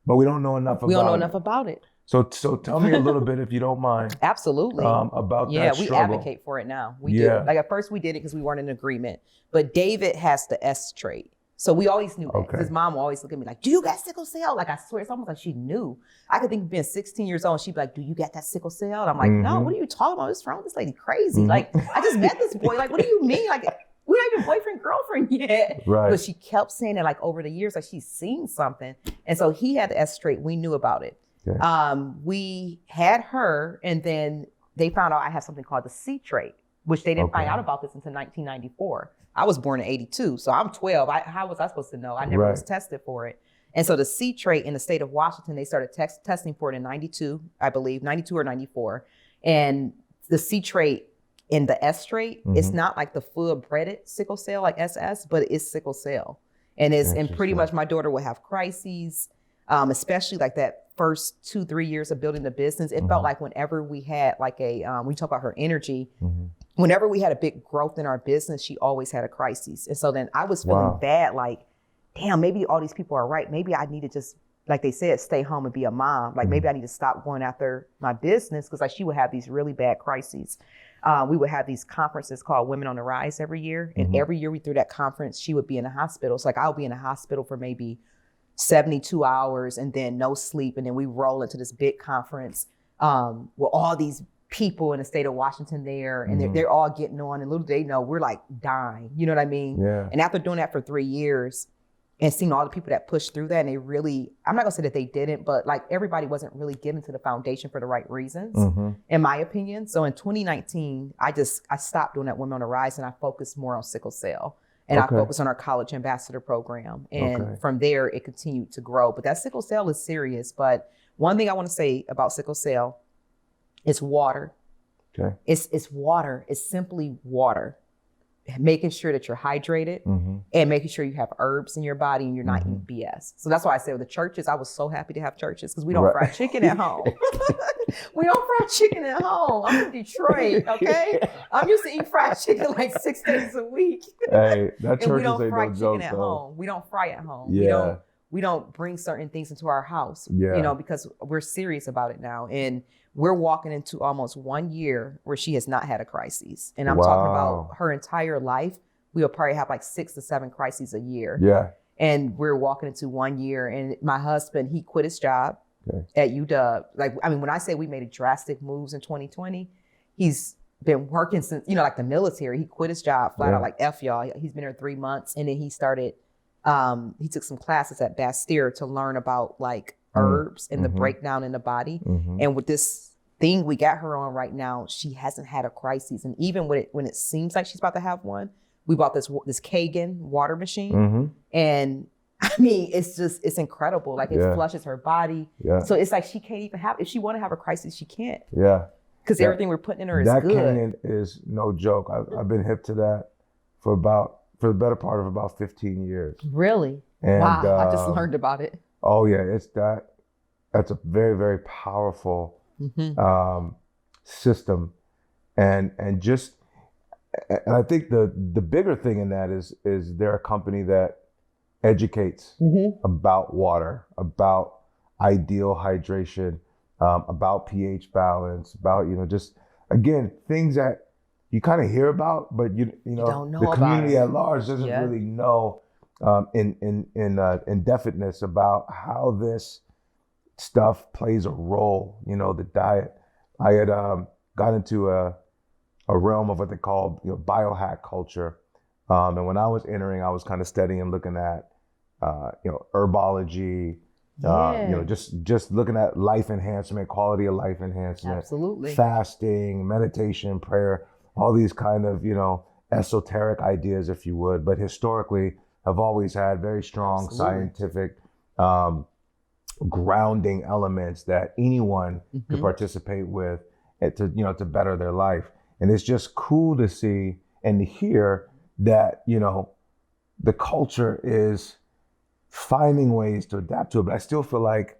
Speaker 1: But we don't know enough about it.
Speaker 3: We don't know enough about it.
Speaker 1: So tell me a little bit, if you don't mind.
Speaker 3: Absolutely.
Speaker 1: About that struggle.
Speaker 3: Yeah, we advocate for it now. We do. Like at first we did it because we weren't in agreement. But David has the S trait. So we always knew that. Okay. His mom would always look at me like, do you got sickle cell? Like, I swear, it's almost like she knew. I could think of being 16 years old and she'd be like, do you got that sickle cell? And I'm like, no, what are you talking about? What's wrong with this lady? Crazy. Like, I just met this boy. Like, what do you mean? Like, we're not even boyfriend, girlfriend yet. Right. But she kept saying it like over the years, like she's seen something. And so he had the S trait. We knew about it. Okay. We had her, and then they found out I have something called the C trait. which they didn't find out about this until 1994. I was born in 82, so I'm 12. How was I supposed to know? I never was tested for it. And so the C trait in the state of Washington, they started testing for it in 92, I believe, 92 or 94. And the C trait in the S trait, it's not like the full-breeded sickle cell like SS, but it's sickle cell. And pretty much my daughter would have crises, especially like that first 2-3 years of building the business. It felt like whenever we had like we talk about her energy, whenever we had a big growth in our business, she always had a crisis. And so then I was feeling bad, like, damn, maybe all these people are right. Maybe I need to just, like they said, stay home and be a mom. Like maybe I need to stop going after my business, because like she would have these really bad crises. We would have these conferences called Women on the Rise every year. And every year we threw that conference, she would be in the hospital. So like I'll be in the hospital for maybe 72 hours and then no sleep. And then we roll into this big conference with all these people in the state of Washington there. And they're all getting on. And little do they know, we're like dying. You know what I mean? Yeah. And after doing that for 3 years, and seeing all the people that pushed through that, and they really, I'm not gonna say that they didn't, but like everybody wasn't really given to the foundation for the right reasons, in my opinion. So in 2019, I stopped doing that Women on the Rise, and I focused more on sickle cell. And I focused on our college ambassador program. And from there, it continued to grow. But that sickle cell is serious. But one thing I wanna say about sickle cell is water. Okay. It's water, it's simply water. Making sure that you're hydrated and making sure you have herbs in your body and you're not eating BS. So that's why I say with the churches, I was so happy to have churches, because we don't fry chicken at home. We don't fry chicken at home. I'm in Detroit, okay? I'm used to eat fried chicken like 6 days a week.
Speaker 1: Hey, that church
Speaker 3: and we don't
Speaker 1: ain't
Speaker 3: fry
Speaker 1: no
Speaker 3: chicken
Speaker 1: joke,
Speaker 3: at
Speaker 1: though.
Speaker 3: home. We don't fry at home.
Speaker 1: Yeah.
Speaker 3: We don't bring certain things into our house, you know, because we're serious about it now. And we're walking into almost 1 year where she has not had a crisis. And I'm talking about her entire life. We'll probably have like 6 to 7 crises a year. Yeah. And we're walking into 1 year. And my husband, he quit his job at UW. Like, I mean, when I say we made drastic moves in 2020, he's been working since, you know, like the military. He quit his job flat out, like F y'all. He's been there 3 months. And then he started, he took some classes at Bastyr to learn about like herbs and the breakdown in the body. And with this thing we got her on right now, she hasn't had a crisis. And even when it seems like she's about to have one, we bought this Kagan water machine. And I mean, it's incredible. Like it flushes her body. So it's like she can't even have, if she want to have a crisis, she can't. Because everything we're putting in her is good.
Speaker 1: That Kagan is no joke. I've been hip to that for the better part of about 15 years.
Speaker 3: Really? And, wow, I just learned about it.
Speaker 1: Oh yeah, that's a very, very powerful system. And I think the bigger thing in that is they're a company that educates about water, about ideal hydration, about pH balance, about, you know, just again, things that you kind of hear about, but you know the community at large doesn't really know in definiteness about how this stuff plays a role. You know, the diet. I had got into a realm of what they call, you know, biohack culture, and when I was entering, I was kind of studying and looking at you know, herbology. You know, just looking at life enhancement, quality of life enhancement, absolutely, fasting, meditation, prayer, all these kind of, you know, esoteric ideas, if you would, but historically have always had very strong scientific grounding elements that anyone could participate with to better their life. And it's just cool to see and to hear that, you know, the culture is finding ways to adapt to it. But I still feel like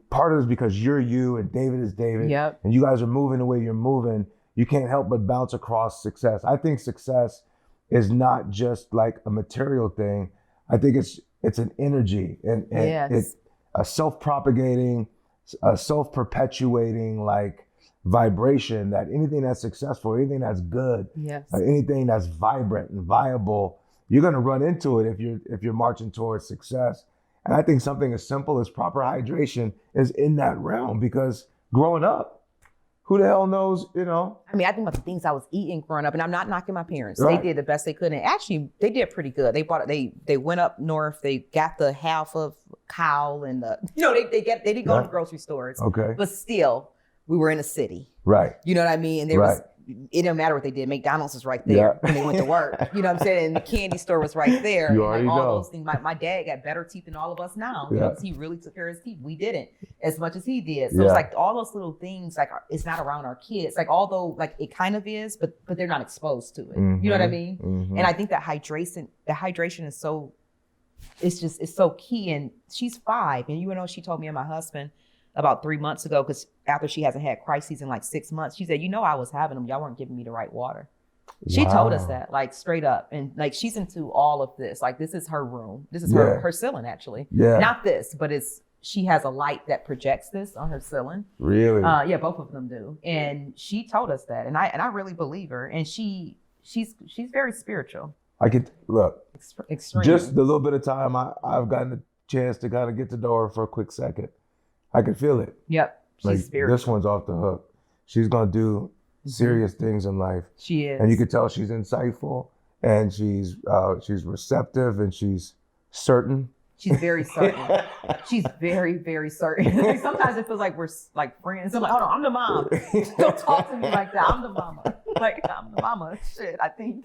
Speaker 1: part of it is because you're you and David is David, and you guys are moving the way you're moving. You can't help but bounce across success. I think success is not just like a material thing. I think it's an energy and it's a self-propagating, a self-perpetuating like vibration, that anything that's successful, anything that's good, anything that's vibrant and viable, you're going to run into it if you're marching towards success. And I think something as simple as proper hydration is in that realm, because growing up, who the hell knows, you know? I
Speaker 3: mean, I think about the things I was eating growing up, and I'm not knocking my parents. Right. They did the best they could, and actually, they did pretty good. They went up north. They got the half of cow and they didn't go to grocery stores. Okay. But still, we were in a city. Right. You know what I mean? And there was it didn't matter what they did. McDonald's was right there when they went to work. You know what I'm saying? And the candy store was right there.
Speaker 1: You
Speaker 3: and
Speaker 1: already
Speaker 3: all
Speaker 1: know.
Speaker 3: those things. My dad got better teeth than all of us now. You know, 'cause he really took care of his teeth. We didn't as much as he did. So it's like all those little things, like it's not around our kids. Like although like it kind of is, but they're not exposed to it. You know what I mean? And I think that hydration is so, it's so key. And she's 5. And you know, she told me and my husband about 3 months ago, because after she hasn't had crises in like 6 months, she said, you know, I was having them. Y'all weren't giving me the right water. She told us that, like, straight up. And like, she's into all of this. Like, this is her room. This is her ceiling, actually. Not this, but she has a light that projects this on her ceiling.
Speaker 1: Really?
Speaker 3: Yeah, both of them do. And she told us that. And I really believe her. And she's very spiritual.
Speaker 1: I could look.
Speaker 3: Extreme.
Speaker 1: Just the little bit of time I've gotten a chance to kind of get to know her for a quick second. I can feel it.
Speaker 3: Yep. She's
Speaker 1: like,
Speaker 3: spiritual.
Speaker 1: this one's off the hook. She's gonna do serious things in life.
Speaker 3: She is.
Speaker 1: And you can tell she's insightful and she's receptive and she's certain.
Speaker 3: She's very certain. She's very, very certain. Like, sometimes it feels like we're like friends. I'm like, hold on, I'm the mom. Don't talk to me like that. I'm the mama. Like, I'm the mama. Shit, I think.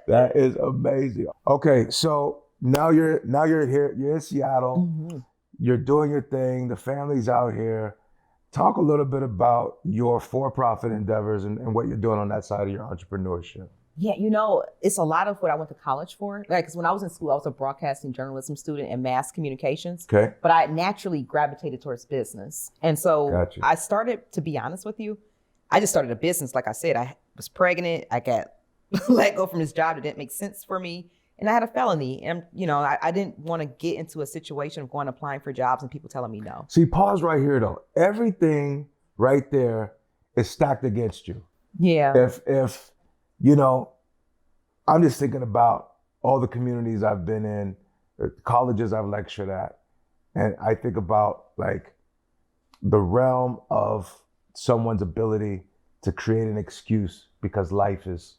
Speaker 1: That is amazing. Okay, so now you're here. You're in Seattle. You're doing your thing. The family's out here. Talk a little bit about your for-profit endeavors and what you're doing on that side of your entrepreneurship.
Speaker 3: Yeah, you know, it's a lot of what I went to college for. Like, because when I was in school, I was a broadcasting journalism student and mass communications. Okay. But I naturally gravitated towards business. And so I started, to be honest with you, I just started a business. Like I said, I was pregnant. I got let go from this job that didn't make sense for me. And I had a felony. And, you know, I didn't want to get into a situation of going applying for jobs and people telling me no.
Speaker 1: See, pause right here, though. Everything right there is stacked against you.
Speaker 3: Yeah.
Speaker 1: If you know, I'm just thinking about all the communities I've been in, the colleges I've lectured at, and I think about like the realm of someone's ability to create an excuse because life is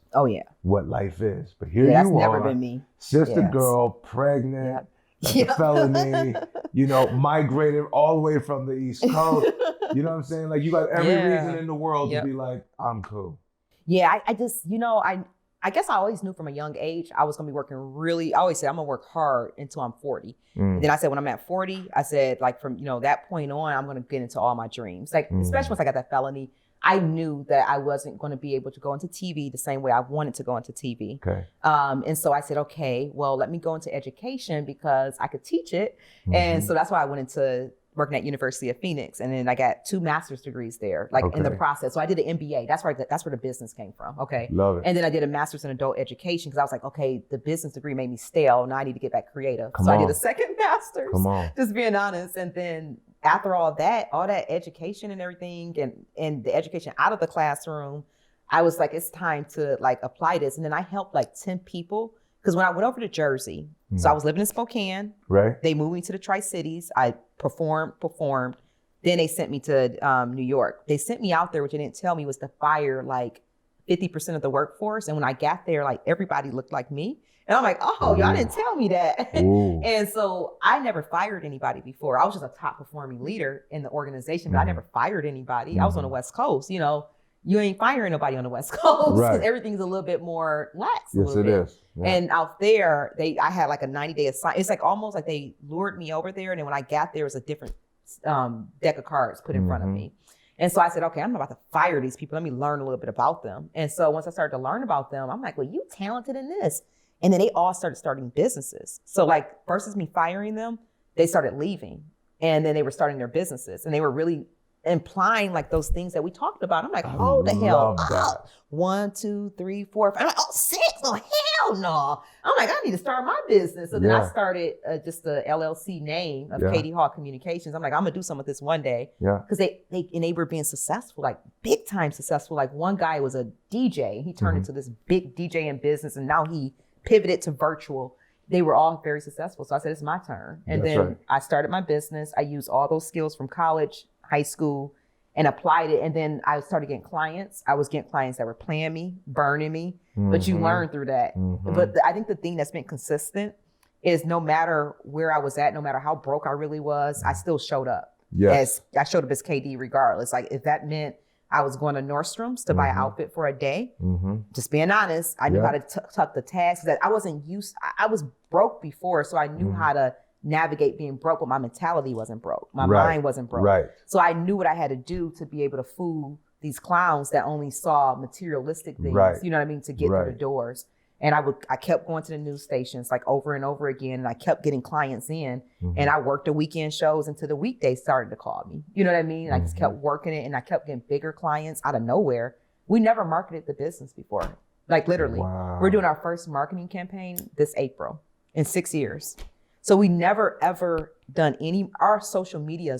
Speaker 1: what life is. But here
Speaker 3: that's
Speaker 1: you
Speaker 3: never
Speaker 1: are,
Speaker 3: been me.
Speaker 1: sister girl, pregnant, got the felony, you know, migrated all the way from the East Coast. You know what I'm saying? Like you got every reason in the world to be like, I'm cool.
Speaker 3: Yeah, I just, you know, I guess I always knew from a young age I was going to be working I always said I'm going to work hard until I'm 40. And then I said when I'm at 40, I said like from, you know, that point on, I'm going to get into all my dreams. Like, especially once I got that felony, I knew that I wasn't going to be able to go into TV the same way I wanted to go into TV. Okay. And so I said, okay, well, let me go into education because I could teach it. And so that's why I went into working at University of Phoenix. And then I got 2 master's degrees there, like in the process. So I did an MBA. That's where the business came from. Okay. Love it. And then I did a master's in adult education because I was like, okay, the business degree made me stale. Now I need to get back creative. I did a second master's. Just being honest. And then after all that education and everything and the education out of the classroom, I was like, it's time to like apply this. And then I helped like 10 people. Because when I went over to Jersey, so I was living in Spokane. Right. They moved me to the Tri-Cities. I performed. Then they sent me to New York. They sent me out there, which they didn't tell me was to fire like 50% of the workforce. And when I got there, like everybody looked like me. And I'm like, oh, y'all didn't tell me that. And so I never fired anybody before. I was just a top performing leader in the organization, but I never fired anybody. I was on the West Coast, you know. You ain't firing nobody on the West Coast because everything's a little bit more lax. Yes, it is. Yeah. And out there, I had like a 90-day assignment. It's like almost like they lured me over there. And then when I got there, it was a different deck of cards put in front of me. And so I said, okay, I'm about to fire these people. Let me learn a little bit about them. And so once I started to learn about them, I'm like, well, you talented in this. And then they all started starting businesses. So like versus me firing them, they started leaving. And then they were starting their businesses. And they were really implying like those things that we talked about. I'm like, hold the hell up. 1, 2, 3, 4, 5. I'm like, 6. Oh, hell no. I'm like, I need to start my business. So then I started just the LLC name of Katie Hall Communications. I'm like, I'm going to do some of this one day. Yeah. Because they were being successful, like big time successful. Like one guy was a DJ. He turned into this big DJ in business. And now he pivoted to virtual. They were all very successful. So I said, it's my turn. And then I started my business. I used all those skills from college, high school, and applied it. And then I started getting clients. I was getting clients that were paying me, burning me, but you learn through that. But I think the thing that's been consistent is no matter where I was at, no matter how broke I really was, I still showed up. Yes. I showed up as KD regardless. Like if that meant I was going to Nordstrom's to buy an outfit for a day.
Speaker 1: Mm-hmm.
Speaker 3: Just being honest, I knew how to tuck the tags. That I wasn't used. I was broke before, so I knew how to navigate being broke, but my mentality wasn't broke. My mind wasn't broke.
Speaker 1: Right.
Speaker 3: So I knew what I had to do to be able to fool these clowns that only saw materialistic things.
Speaker 1: Right.
Speaker 3: You know what I mean? To get through the doors. And I kept going to the news stations like over and over again. And I kept getting clients in and I worked the weekend shows until the weekdays started to call me. You know what I mean? I just kept working it and I kept getting bigger clients out of nowhere. We never marketed the business before. Like literally.
Speaker 1: Wow.
Speaker 3: We're doing our first marketing campaign this April in 6 years. So we never ever done our social media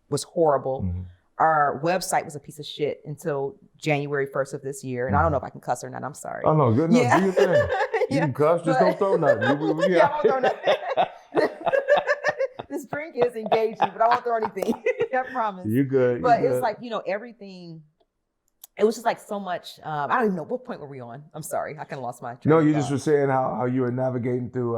Speaker 3: was horrible. Our website was a piece of shit until January 1st of this year. And I don't know if I can cuss or not. I'm sorry.
Speaker 1: Oh, no, good. No,
Speaker 3: Yeah.
Speaker 1: do your thing. You can cuss, just don't throw nothing.
Speaker 3: I won't throw nothing. This drink is engaging, but I won't throw anything. I promise.
Speaker 1: You're good.
Speaker 3: But
Speaker 1: you're
Speaker 3: it's
Speaker 1: good.
Speaker 3: like, everything. It was just like so much. I don't even know. What point were we on? I'm sorry. I kind of lost my train
Speaker 1: No,
Speaker 3: of
Speaker 1: you
Speaker 3: thought.
Speaker 1: just were saying how you were navigating through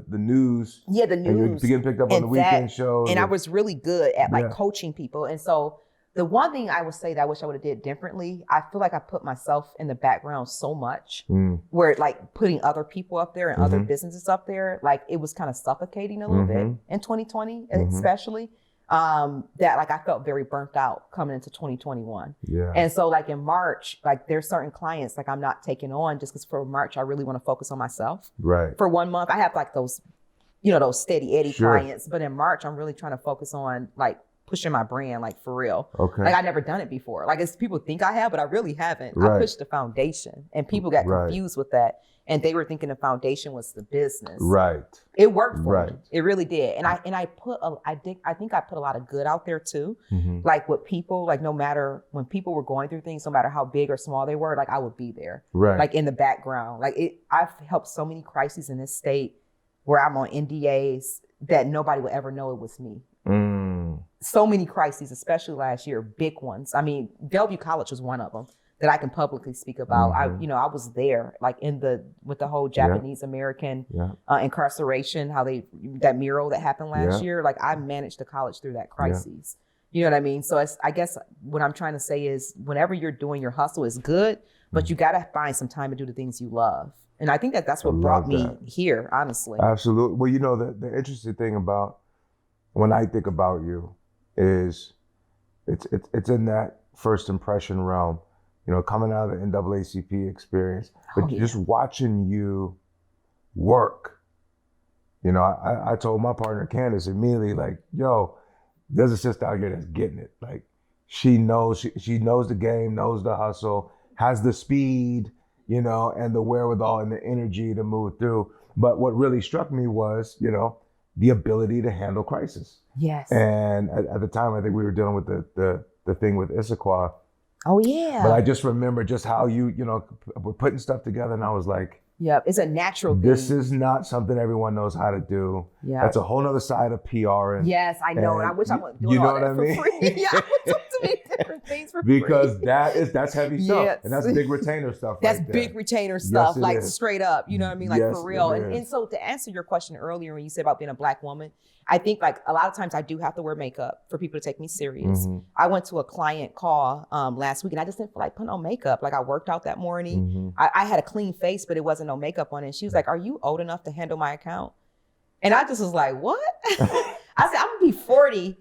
Speaker 1: the news.
Speaker 3: Yeah, the
Speaker 1: And you were
Speaker 3: news.
Speaker 1: getting picked up on
Speaker 3: And
Speaker 1: the weekend shows.
Speaker 3: And I was really good at like
Speaker 1: Yeah.
Speaker 3: coaching people. And so the one thing I would say that I wish I would have did differently, I feel like I put myself in the background so much where like putting other people up there and other businesses up there, like it was kind of suffocating a little bit in 2020, especially. That like I felt very burnt out coming into 2021.
Speaker 1: Yeah.
Speaker 3: And so like in March, like there's certain clients like I'm not taking on just because for March I really want to focus on myself.
Speaker 1: Right.
Speaker 3: For 1 month, I have like those, those steady Eddie
Speaker 1: Sure.
Speaker 3: clients. But in March, I'm really trying to focus on like pushing my brand, like for real.
Speaker 1: Okay.
Speaker 3: Like I never done it before. Like it's people think I have, but I really haven't.
Speaker 1: Right.
Speaker 3: I pushed the foundation and people got
Speaker 1: Right.
Speaker 3: confused with that. And they were thinking the foundation was the business.
Speaker 1: Right.
Speaker 3: It worked for
Speaker 1: Right.
Speaker 3: me. It really did. And I think I put a lot of good out there too.
Speaker 1: Mm-hmm.
Speaker 3: Like with people, like no matter when people were going through things, no matter how big or small they were, like I would be there.
Speaker 1: Right.
Speaker 3: Like in the background. I've helped so many crises in this state where I'm on NDAs that nobody would ever know it was me. So many crises, especially last year, big ones. I mean, Bellevue College was one of them that I can publicly speak about. I was there, like with the whole Japanese American incarceration, that mural that happened last year. Like I managed the college through that crisis. You know what I mean? So I guess what I'm trying to say is, whenever you're doing your hustle is good, but you got to find some time to do the things you love. And I think that's what brought me here, honestly.
Speaker 1: Absolutely. Well, the interesting thing about when I think about you is it's in that first impression realm, coming out of the NAACP experience, but just watching you work. I told my partner Candace immediately, like, yo, there's a sister out here that's getting it. Like she knows the game, knows the hustle, has the speed, and the wherewithal and the energy to move through. But what really struck me was, the ability to handle crisis.
Speaker 3: Yes.
Speaker 1: And at the time, I think we were dealing with the thing with Issaquah.
Speaker 3: Oh yeah.
Speaker 1: But I just remember just how you were putting stuff together, and I was like,
Speaker 3: yeah, it's a natural thing.
Speaker 1: This is not something everyone knows how to do.
Speaker 3: Yeah.
Speaker 1: That's a whole other side of PR.
Speaker 3: Yes, I know. And I wish I would do
Speaker 1: you know
Speaker 3: all
Speaker 1: what
Speaker 3: that
Speaker 1: I
Speaker 3: for
Speaker 1: mean?
Speaker 3: free. Yeah, I would do too many different things for free.
Speaker 1: Because that's heavy stuff.
Speaker 3: Yes.
Speaker 1: And that's big retainer stuff.
Speaker 3: That's
Speaker 1: right there.
Speaker 3: big retainer stuff,
Speaker 1: it
Speaker 3: like
Speaker 1: is.
Speaker 3: straight up. You know what I mean? Like
Speaker 1: Yes,
Speaker 3: for real.
Speaker 1: it
Speaker 3: And
Speaker 1: is.
Speaker 3: so to answer your question earlier when you said about being a Black woman, I think like a lot of times I do have to wear makeup for people to take me serious.
Speaker 1: Mhm.
Speaker 3: I went to a client call last week and I just didn't feel like putting on makeup. Like I worked out that morning.
Speaker 1: Mhm.
Speaker 3: I had a clean face, but it wasn't no makeup on it. And she was like, "Are you old enough to handle my account?" And I just was like, "What?" I said, "I'm gonna be 40."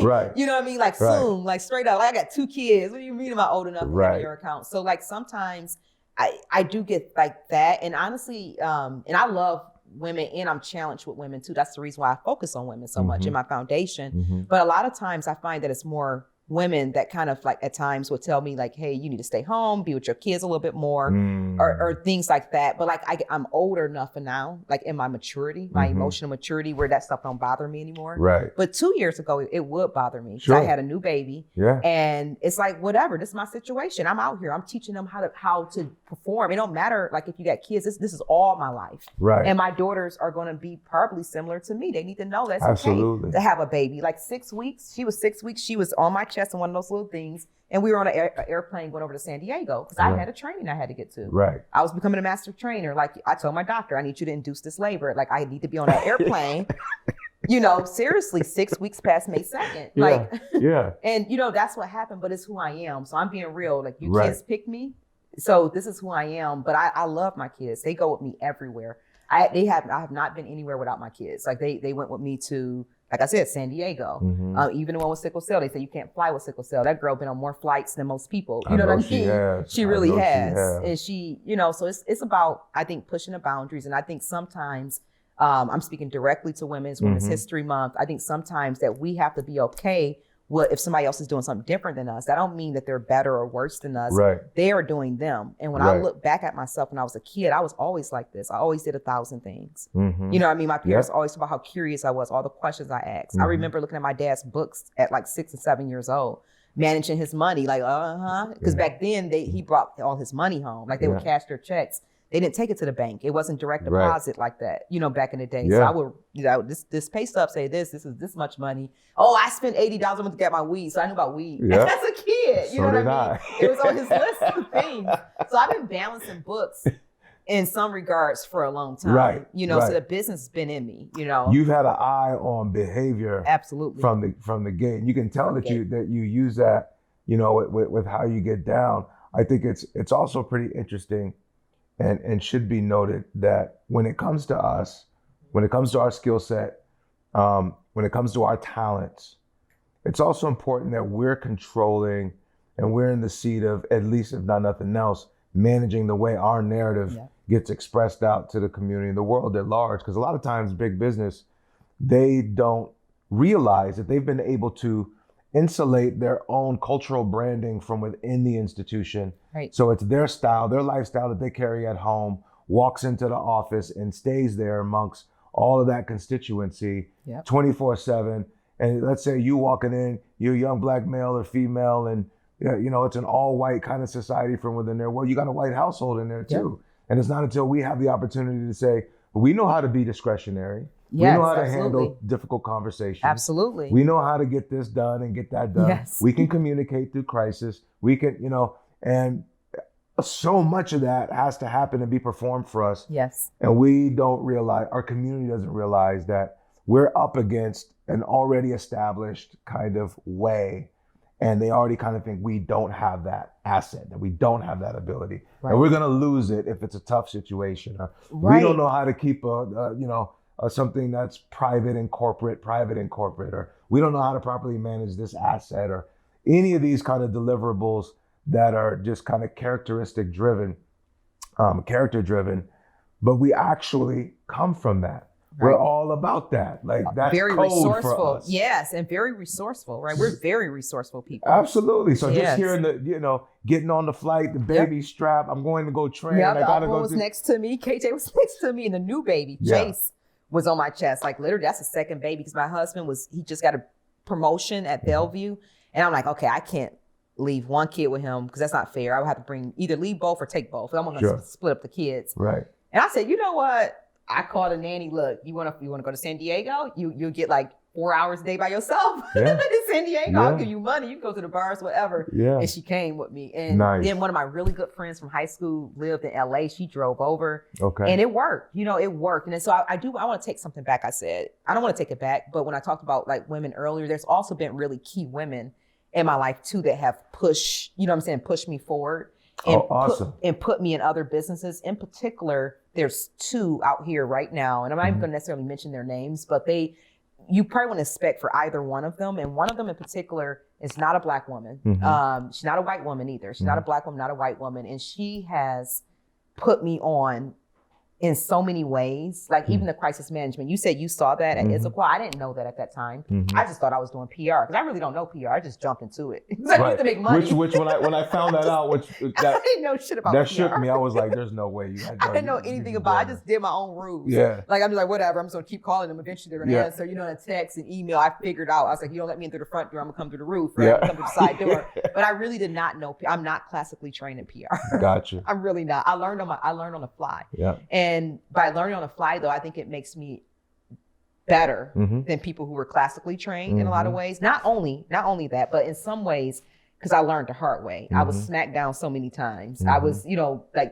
Speaker 1: Right.
Speaker 3: You know what I mean? Like
Speaker 1: Right.
Speaker 3: soon, like straight up. Like I got 2 kids. What do you mean am I old enough to
Speaker 1: Right.
Speaker 3: handle your account? So like sometimes I do get like that. And honestly, and I love women and I'm challenged with women too. That's the reason why I focus on women so much in my foundation.
Speaker 1: Mhm.
Speaker 3: But a lot of times I find that it's more women that kind of like at times will tell me like, hey, you need to stay home, be with your kids a little bit more or things like that. But like I'm older enough now, like in my maturity, my emotional maturity where that stuff don't bother me anymore.
Speaker 1: Right.
Speaker 3: But 2 years ago, it would bother me. 'Cause
Speaker 1: Sure.
Speaker 3: I had a new baby.
Speaker 1: Yeah.
Speaker 3: And it's like, whatever, this is my situation. I'm out here. I'm teaching them how to perform. It don't matter like if you got kids, this is all my life.
Speaker 1: Right.
Speaker 3: And my daughters are going to be probably similar to me. They need to know that's
Speaker 1: Absolutely.
Speaker 3: okay to have a baby. Like 6 weeks, she was 6 weeks. She was on my chest in one of those little things. And we were on an airplane going over to San Diego because I
Speaker 1: Right.
Speaker 3: had a training I had to get to.
Speaker 1: Right.
Speaker 3: I was becoming a master trainer. Like I told my doctor, I need you to induce this labor. Like I need to be on an airplane Seriously, 6 weeks past May 2nd.
Speaker 1: Yeah.
Speaker 3: And that's what happened, but it's who I am. So I'm being real. Like you
Speaker 1: Right.
Speaker 3: kids pick me. So this is who I am. But I love my kids. They go with me everywhere. I have not been anywhere without my kids. Like they went with me to, like I said, San Diego. Even the one with sickle cell, they say you can't fly with sickle cell. That girl been on more flights than most people. You know what I mean? She really has. And she, so it's about, I think, pushing the boundaries. And I think sometimes, I'm speaking directly to Women's History Month. I think sometimes that we have to be okay with if somebody else is doing something different than us. That don't mean that they're better or worse than us.
Speaker 1: Right.
Speaker 3: They are doing them. And when I look back at myself when I was a kid, I was always like this. I always did 1,000 things. You know what I mean? My parents always talk about how curious I was, all the questions I asked. I remember looking at my dad's books at like 6 and 7 years old, managing his money, like, because back then he brought all his money home. Like they would cash their checks. They didn't take it to the bank. It wasn't direct deposit like that, back in the day. So I would, this pay stub say this is this much money. Oh, I spent $80 a month to get my weed. So I knew about weed as a kid. You know what I mean? It was on his list of things. So I've been balancing books in some regards for a long time.
Speaker 1: Right.
Speaker 3: So the business has been in me,
Speaker 1: You've had an eye on behavior.
Speaker 3: Absolutely.
Speaker 1: From the gate. You can tell that you use that, with how you get down. I think it's also pretty interesting. And should be noted that when it comes to us, when it comes to our skill set, when it comes to our talents, it's also important that we're controlling and we're in the seat of, at least if not nothing else, managing the way our narrative gets expressed out to the community and the world at large. Because a lot of times big business, they don't realize that they've been able to insulate their own cultural branding from within the institution.
Speaker 3: Right.
Speaker 1: So it's their style, their lifestyle that they carry at home, walks into the office and stays there amongst all of that constituency 24/7. And let's say you walking in, you're a young black male or female, and it's an all white kind of society from within there. Well, you got a white household in there too. And it's not until we have the opportunity to say, we know how to be discretionary.
Speaker 3: Yes,
Speaker 1: we know how to handle difficult conversations.
Speaker 3: Absolutely.
Speaker 1: We know how to get this done and get that done.
Speaker 3: Yes.
Speaker 1: We can communicate through crisis. We can, and so much of that has to happen and be performed for us.
Speaker 3: Yes.
Speaker 1: And we don't realize, our community doesn't realize that we're up against an already established kind of way. And they already kind of think we don't have that asset, that we don't have that ability. Right. And we're going to lose it if it's a tough situation. Or we don't know how to keep something that's private and corporate, or we don't know how to properly manage this asset, or any of these kind of deliverables that are just kind of character driven, but we actually come from that. Right. We're all about that. Like that's
Speaker 3: very
Speaker 1: code
Speaker 3: resourceful.
Speaker 1: For us.
Speaker 3: Yes, and very resourceful, right? We're very resourceful people.
Speaker 1: Absolutely. So just hearing getting on the flight, the baby strap, I'm going to go train.
Speaker 3: Yeah, the other one was next to me. KJ was next to me, and the new baby, Chase, was on my chest. Like literally, that's the second baby because my husband he just got a promotion at Bellevue, and I'm like, okay, I can't leave one kid with him because that's not fair. I would have to either leave both or take both. I'm gonna split up the kids.
Speaker 1: Right.
Speaker 3: And I said, you know what? I called a nanny. Look, you want to go to San Diego? You'll get like 4 hours a day by yourself in San Diego. I'll give you money. You can go to the bars, whatever. Yeah. And she came with me. And then one of my really good friends from high school lived in LA. She drove over. Okay. And it worked. It worked. And then, so I want to take something back. I said, I don't want to take it back. But when I talked about like women earlier, there's also been really key women in my life too that have pushed me forward. And
Speaker 1: awesome.
Speaker 3: Put me in other businesses. In particular, there's two out here right now, and I'm not even going to necessarily mention their names, but you probably want to expect for either one of them. And one of them in particular is not a black woman. She's not a white woman either. She's not a black woman, not a white woman. And she has put me on in so many ways, like even the crisis management. You said you saw that at Issaquah. I didn't know that at that time. I just thought I was doing PR because I really don't know PR. I just jumped into it. I need to make money.
Speaker 1: Which when I found that out,
Speaker 3: I didn't know shit about
Speaker 1: that
Speaker 3: PR.
Speaker 1: shook me. I was like, "There's no way."
Speaker 3: I didn't know anything about it. I just did my own rules.
Speaker 1: Yeah.
Speaker 3: Like I'm just like, whatever. I'm just gonna keep calling them. Eventually they're gonna answer. A text and email. I figured out. I was like, you don't let me in through the front door. I'm gonna come through the roof. Right? I'm gonna come through the side door. But I really did not know. I'm not classically trained in PR.
Speaker 1: Gotcha.
Speaker 3: I'm really not. I learned on the fly. Yeah. And by learning on the fly, though, I think it makes me better than people who were classically trained in a lot of ways. Not only that, but in some ways, because I learned the hard way. I was smacked down so many times. I was,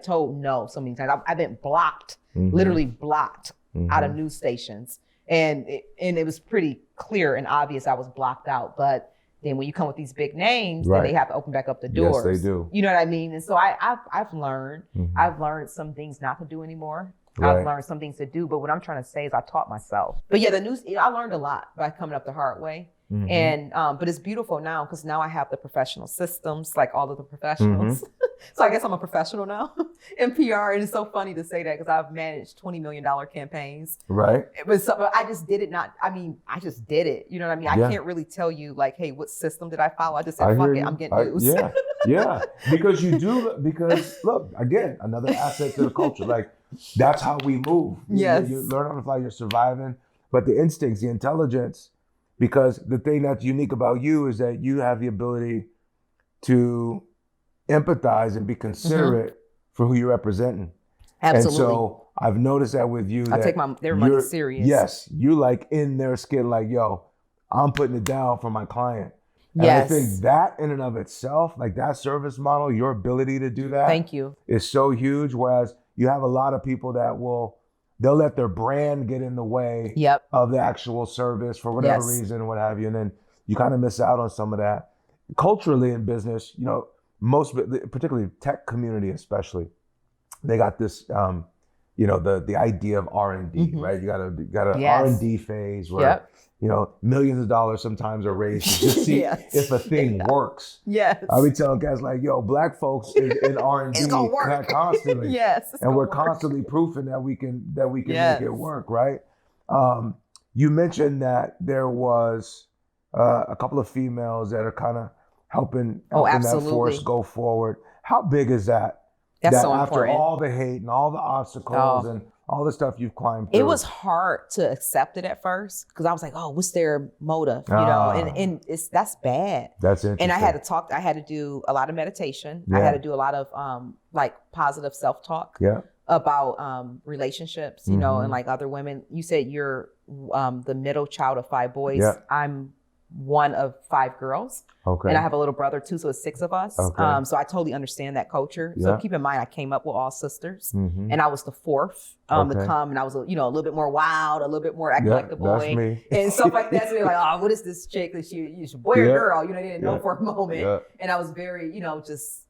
Speaker 3: told no so many times. I've been blocked, literally blocked out of news stations And it was pretty clear and obvious I was blocked out. But then when you come with these big names, then they have to open back up the doors.
Speaker 1: Yes, they do.
Speaker 3: You know what I mean? And so I've learned.
Speaker 1: Mm-hmm.
Speaker 3: I've learned some things not to do anymore.
Speaker 1: Right.
Speaker 3: I've learned some things to do. But what I'm trying to say is I taught myself. But yeah, I learned a lot by coming up the hard way.
Speaker 1: Mm-hmm.
Speaker 3: And but it's beautiful now because now I have the professional systems, like all of the professionals. Mm-hmm. So I guess I'm a professional now in PR. And it's so funny to say that because I've managed $20 million campaigns.
Speaker 1: Right.
Speaker 3: But I just did it I just did it. You know what I mean? I can't really tell you like, hey, what system did I follow? I just said, fuck it, I'm getting news.
Speaker 1: Yeah. Because look, again, another asset to the culture. Like, that's how we move.
Speaker 3: Yes.
Speaker 1: You learn on the fly, you're surviving. But the instincts, the intelligence, because the thing that's unique about you is that you have the ability to empathize and be considerate for who you're representing.
Speaker 3: Absolutely.
Speaker 1: And so I've noticed that with you.
Speaker 3: I take their money serious.
Speaker 1: Yes. You like in their skin, like, yo, I'm putting it down for my client. And
Speaker 3: yes.
Speaker 1: I think that in and of itself, like that service model, your ability to do that.
Speaker 3: Thank you.
Speaker 1: Is so huge. Whereas you have a lot of people that they'll let their brand get in the way of the actual service for whatever reason, what have you. And then you kind of miss out on some of that. Culturally in business, you know, most, particularly tech community especially, they got this, you know, the idea of R&D, right? You got an R&D phase where, you know, millions of dollars sometimes are raised to just see if a thing works.
Speaker 3: Yes.
Speaker 1: I be telling guys like, yo, black folks in R&D constantly.
Speaker 3: Yes.
Speaker 1: And we're constantly proofing that we can make it work, right? You mentioned that there was a couple of females that are kind of helping that force go forward. How big is that?
Speaker 3: That's
Speaker 1: that
Speaker 3: so
Speaker 1: after
Speaker 3: important.
Speaker 1: all the hate and all the obstacles and all the stuff you've climbed through.
Speaker 3: It was hard to accept it at first because I was like, oh, what's their motive? You know, and that's bad.
Speaker 1: That's interesting.
Speaker 3: And I had to do a lot of meditation. I had to do a lot of like positive self-talk about relationships, you know, and like other women. You said you're the middle child of 5 boys. Yeah. I'm one of 5 girls.
Speaker 1: Okay.
Speaker 3: And I have a little brother too, so it's 6 of us. Okay. So I totally understand that culture. So keep in mind, I came up with all sisters, and I was the 4th to come, and I was, you know, a little bit more wild, a little bit more acting like the boy,
Speaker 1: that's me.
Speaker 3: and stuff like that. So they're like, oh, what is this chick? Is she a boy or girl? You know, they didn't know for a moment, and I was very, you know, just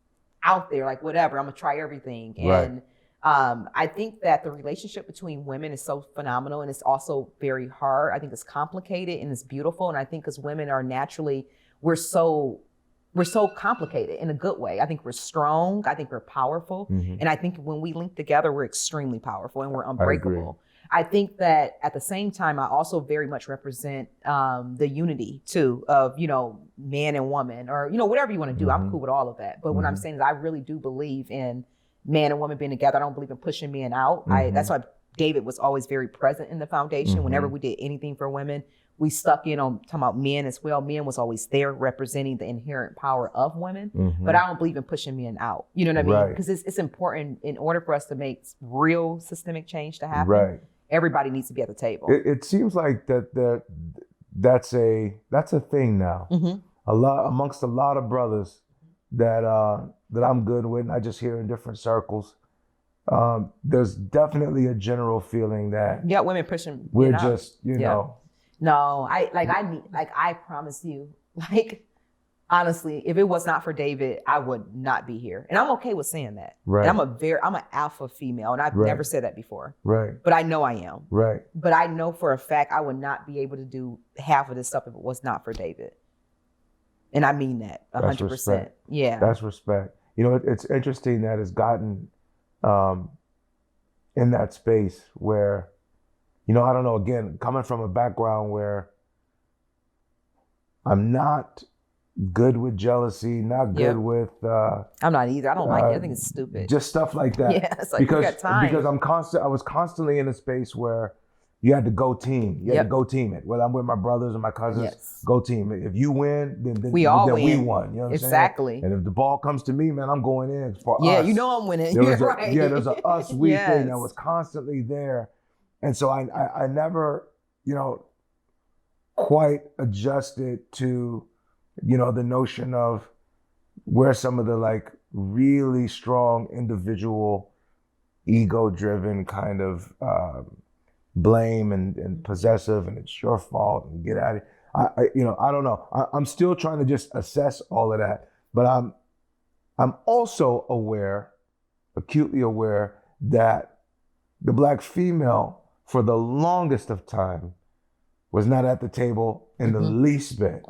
Speaker 3: out there, like whatever. I'm gonna try everything, and I think that the relationship between women is so phenomenal, and it's also very hard. I think it's complicated and it's beautiful, and I think because women are naturally we're so complicated in a good way. I think we're strong. I think we're powerful. And I think when we link together, we're extremely powerful and we're unbreakable. I think that at the same time, I also very much represent the unity too of, you know, man and woman or, you know, whatever you want to do. I'm cool with all of that. But what I'm saying is I really do believe in man and woman being together. I don't believe in pushing men out. That's why David was always very present in the foundation. Whenever we did anything for women, we stuck in on talking about men as well. Men was always there representing the inherent power of women, but I don't believe in pushing men out. You know what I mean? Because it's important in order for us to make real systemic change to happen. Right. Everybody needs to be at the table.
Speaker 1: It seems like that's a thing now. Amongst a lot of brothers that I'm good with, and I just hear in different circles. There's definitely a general feeling that
Speaker 3: women pushing.
Speaker 1: We're just, you know.
Speaker 3: No, I promise you, like, honestly, if it was not for David, I would not be here. And I'm okay with saying that. Right. And I'm an alpha female, and I've never said that before. Right. But I know I am. Right. But I know for a fact I would not be able to do half of this stuff if it was not for David. And I mean that 100%. Yeah.
Speaker 1: That's respect. You know, it's interesting that it's gotten in that space where, you know, I don't know, again, coming from a background where I'm not good with jealousy, not good with...
Speaker 3: I'm not either. I don't like it. I think it's stupid.
Speaker 1: Just stuff like that.
Speaker 3: Yeah, it's like, you got time.
Speaker 1: Because I was constantly in a space where you had to go team. You had to go team it. Whether I'm with my brothers and my cousins, go team it. If you win, then we win. We won. You know what I'm saying? And if the ball comes to me, man, I'm going in for us.
Speaker 3: You know I'm winning.
Speaker 1: There's a us-we thing that was constantly there. And so I never, you know, quite adjusted to, you know, the notion of where some of the like really strong individual, ego-driven kind of blame and possessive and it's your fault and get at it. I don't know. I'm still trying to just assess all of that, but I'm also aware, acutely aware, that the Black female for the longest of time was not at the table in the least bit.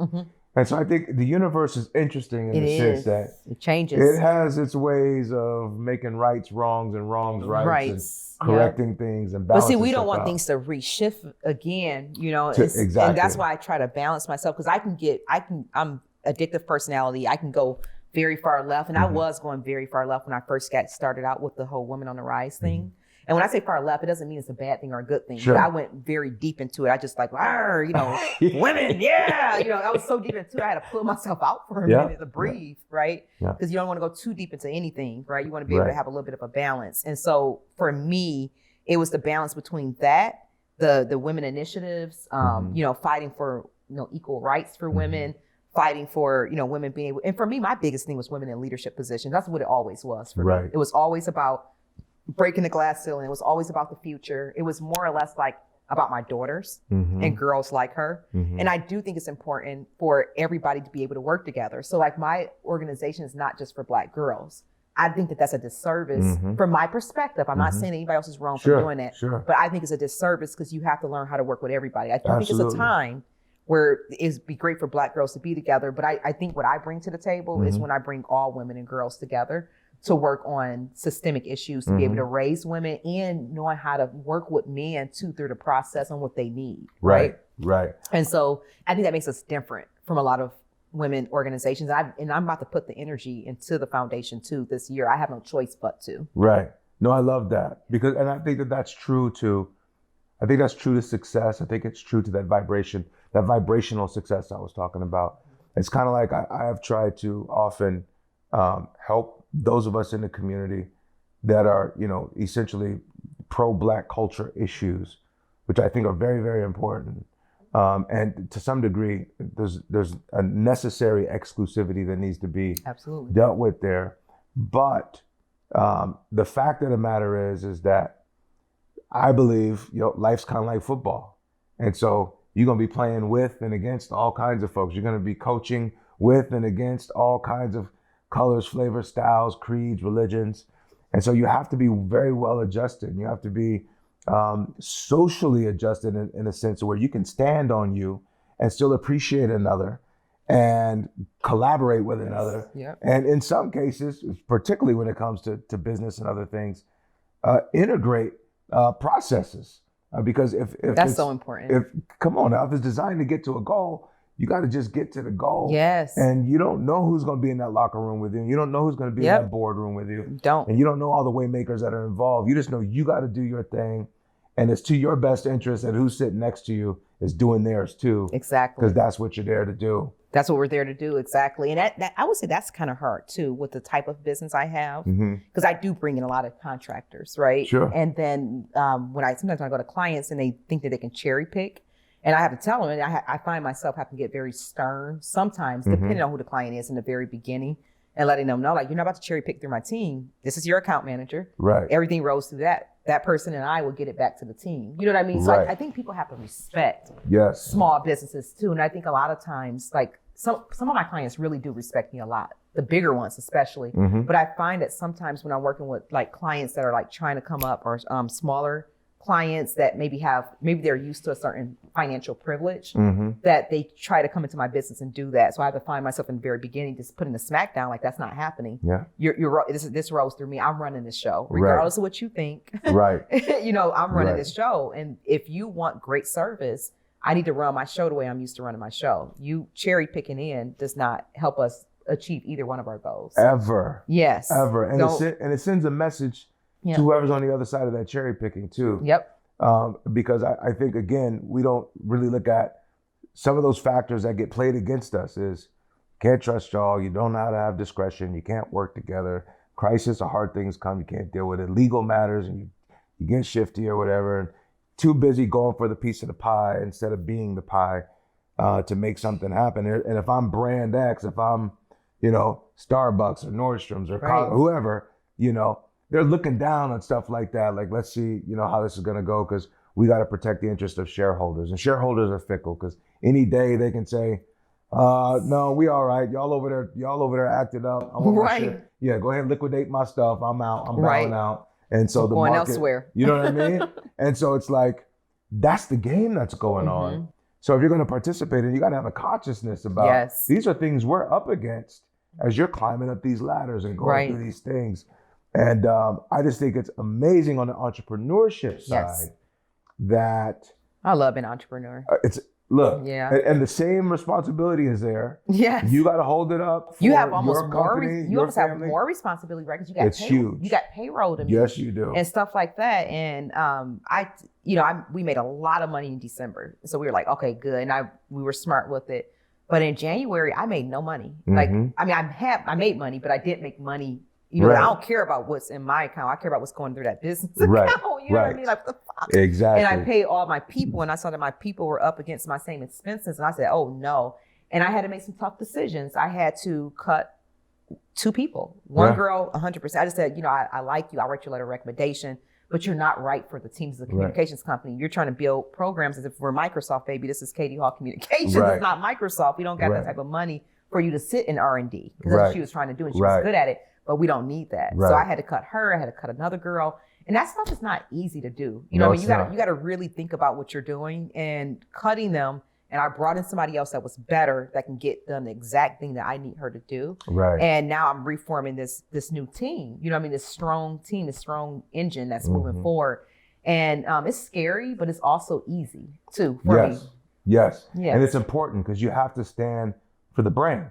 Speaker 1: And so I think the universe is interesting in the sense that
Speaker 3: it changes.
Speaker 1: It has its ways of making rights wrongs and wrongs rights and correcting things and balancing.
Speaker 3: But see, we don't want
Speaker 1: out.
Speaker 3: things to reshift again, you know.
Speaker 1: Exactly.
Speaker 3: And that's why I try to balance myself, because I'm addictive personality. I can go very far left, and I was going very far left when I first got started out with the whole Women on the Rise thing. And when I say far left, it doesn't mean it's a bad thing or a good thing.
Speaker 1: Sure.
Speaker 3: But I went very deep into it. I just like, you know, women, yeah. You know, I was so deep into it, I had to pull myself out for a minute to breathe, right? Because you don't want to go too deep into anything, right? You want to be able to have a little bit of a balance. And so for me, it was the balance between that, the women initiatives, you know, fighting for, you know, equal rights for women, fighting for, you know, women being able, and for me, my biggest thing was women in leadership positions. That's what it always was for me. It was always about breaking the glass ceiling. It was always about the future. It was more or less like about my daughters and girls like her. And I do think it's important for everybody to be able to work together. So like my organization is not just for Black girls. I think that that's a disservice from my perspective. I'm not saying anybody else is wrong for doing that, but I think it's a disservice because you have to learn how to work with everybody. I think it's a time where it'd be great for Black girls to be together. But I think what I bring to the table is when I bring all women and girls together to work on systemic issues, to be able to raise women and knowing how to work with men too through the process on what they need. Right. And so I think that makes us different from a lot of women organizations. And I'm about to put the energy into the foundation too this year. I have no choice but to.
Speaker 1: Right. No, I love that because, and I think that that's true to, I think that's true to success. I think it's true to that vibration, that vibrational success I was talking about. It's kind of like I have tried to often help those of us in the community that are, you know, essentially pro-Black culture issues, which I think are very, very important. And to some degree, there's a necessary exclusivity that needs to be dealt with there. But the fact of the matter is that I believe, you know, life's kind of like football. And so you're going to be playing with and against all kinds of folks. You're going to be coaching with and against all kinds of colors, flavors, styles, creeds, religions. And so you have to be very well adjusted. You have to be socially adjusted in a sense where you can stand on you and still appreciate another and collaborate with another. And in some cases, particularly when it comes to business and other things, integrate processes. Because if
Speaker 3: that's so important.
Speaker 1: Come on now, if it's designed to get to a goal, you got to just get to the goal.
Speaker 3: Yes.
Speaker 1: And you don't know who's going to be in that locker room with you. You don't know who's going to be in that boardroom with you. And you don't know all the way makers that are involved. You just know you got to do your thing. And it's to your best interest, and who's sitting next to you is doing theirs too.
Speaker 3: Exactly.
Speaker 1: Because that's what you're there to do.
Speaker 3: That's what we're there to do. Exactly. And that I would say that's kind of hard too with the type of business I have. Because I do bring in a lot of contractors, right?
Speaker 1: Sure.
Speaker 3: And then sometimes I go to clients and they think that they can cherry pick. And I have to tell them, and I find myself having to get very stern sometimes, depending on who the client is in the very beginning, and letting them know, like, you're not about to cherry pick through my team. This is your account manager.
Speaker 1: Right.
Speaker 3: Everything rolls through that person, and I will get it back to the team. You know what I mean? So I think people have to respect small businesses too. And I think a lot of times, like some of my clients really do respect me a lot, the bigger ones especially. But I find that sometimes when I'm working with like clients that are like trying to come up, or smaller clients that maybe they're used to a certain financial privilege, that they try to come into my business and do that. So I have to find myself in the very beginning just putting the smack down, like that's not happening. This rolls through me. I'm running this show, regardless of what you think. You know, I'm running this show, and if you want great service, I need to run my show the way I'm used to running my show. You cherry picking in does not help us achieve either one of our goals.
Speaker 1: Ever.
Speaker 3: Yes.
Speaker 1: Ever. And it sends a message to whoever's on the other side of that cherry picking too. Because I think, again, we don't really look at some of those factors that get played against us is can't trust y'all. You don't know how to have discretion. You can't work together. Crisis or hard things come. You can't deal with it. Legal matters and you get shifty or whatever. And too busy going for the piece of the pie instead of being the pie to make something happen. And if I'm brand X, if I'm, you know, Starbucks or Nordstrom's or whoever, you know, they're looking down on stuff like that. Like, let's see, you know, how this is going to go. Because we got to protect the interest of shareholders. And shareholders are fickle because any day they can say, no, we all right. Y'all over there acted up. I want my share. Yeah, go ahead and liquidate my stuff. I'm out. I'm bowing out. And so the
Speaker 3: going
Speaker 1: market,
Speaker 3: elsewhere.
Speaker 1: You know what I mean? And so it's like, that's the game that's going on. So if you're going to participate, you got to have a consciousness about these are things we're up against as you're climbing up these ladders and going through these things. And I just think it's amazing on the entrepreneurship side that
Speaker 3: I love an entrepreneur.
Speaker 1: And the same responsibility is there.
Speaker 3: Yes,
Speaker 1: you got to hold it up.
Speaker 3: You have almost
Speaker 1: company,
Speaker 3: you almost have more responsibility, right? Because you got
Speaker 1: huge.
Speaker 3: You got payroll to meet.
Speaker 1: Yes, you do,
Speaker 3: and stuff like that. And we made a lot of money in December, so we were like, okay, good, and we were smart with it. But in January, I made no money. Like, I mean, I made money, but I didn't make money. I don't care about what's in my account. I care about what's going through that business account. You know what I mean? Like, what the fuck?
Speaker 1: Exactly.
Speaker 3: And I paid all my people, and I saw that my people were up against my same expenses, and I said, oh no. And I had to make some tough decisions. I had to cut 2 people. One girl, 100%. I just said, I like you. I'll write you a letter of recommendation, but you're not right for the teams of the communications company. You're trying to build programs as if we're Microsoft, baby. This is Katie Hall Communications. It's not Microsoft. We don't got that type of money for you to sit in R&D, because that's what she was trying to do, and she was good at it. But we don't need that. So I had to cut her. I had to cut another girl. And that stuff is not easy to do. You got to really think about what you're doing and cutting them. And I brought in somebody else that was better, that can get done the exact thing that I need her to do. Right. And now I'm reforming this new team. This strong team, this strong engine that's moving forward. And it's scary, but it's also easy too for me. Yes. And it's important because you have to stand for the brand.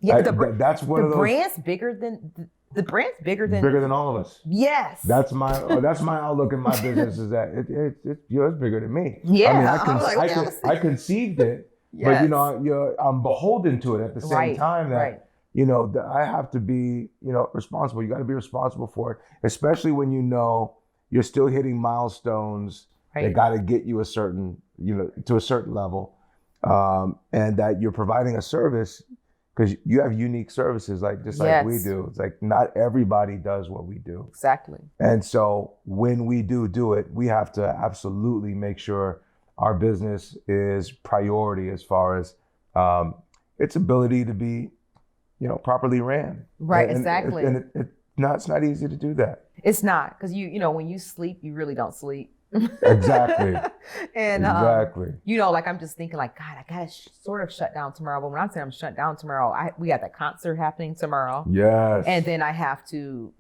Speaker 3: Yeah, that's one of those. Brand's bigger than bigger than all of us. Yes, that's my outlook in my business, is that it's bigger than me. Yeah, I conceived it, but I'm beholden to it at the same time. That I have to be responsible. You got to be responsible for it, especially when you're still hitting milestones that got to get you a certain to a certain level, and that you're providing a service. Because you have unique services, like we do. It's like not everybody does what we do. Exactly. And so when we do it, we have to absolutely make sure our business is priority as far as its ability to be, properly ran. Right. Exactly. And it's not easy to do that. It's not, because when you sleep, you really don't sleep. Exactly. And I'm just thinking like, God, I gotta sort of shut down tomorrow. But when I'm saying I'm shut down tomorrow, we got that concert happening tomorrow. Yes. And then I have to,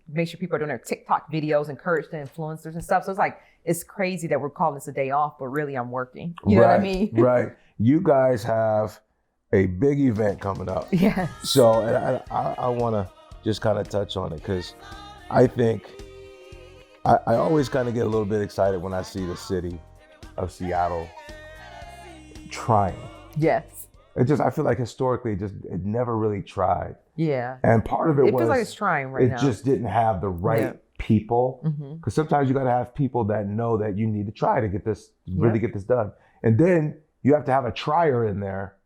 Speaker 3: make sure people are doing their TikTok videos, encourage the influencers and stuff. So it's crazy that we're calling this a day off, but really I'm working. You know what I mean? Right. You guys have a big event coming up. Yeah. So and I want to just kind of touch on it, because I think I always kind of get a little bit excited when I see the city of Seattle trying. Yes. I feel like historically it never really tried. Yeah. And part of it feels like it's trying right now. It just didn't have the right people. Because sometimes you got to have people that know that you need to try to get this, really get this done. And then you have to have a trier in there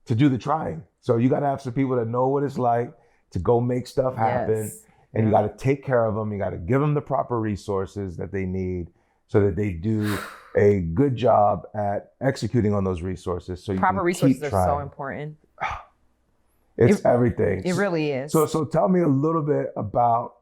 Speaker 3: to do the trying. So you got to have some people that know what it's like to go make stuff happen. Yes. And you got to take care of them. You got to give them the proper resources that they need so that they do a good job at executing on those resources. So proper resources are so important. It's everything. It really is. So tell me a little bit about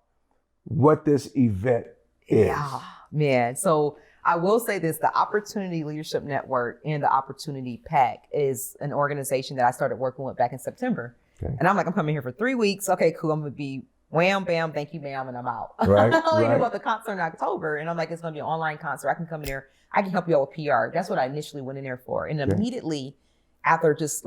Speaker 3: what this event is. Yeah, man. So I will say this: the Opportunity Leadership Network and the Opportunity Pack is an organization that I started working with back in September. Okay. And I'm coming here for 3 weeks. Okay, cool. I'm gonna be wham, bam, thank you, ma'am, and I'm out. Right. I knew about the concert in October, and I'm like, it's going to be an online concert. I can come in there. I can help you out with PR. That's what I initially went in there for. And immediately after just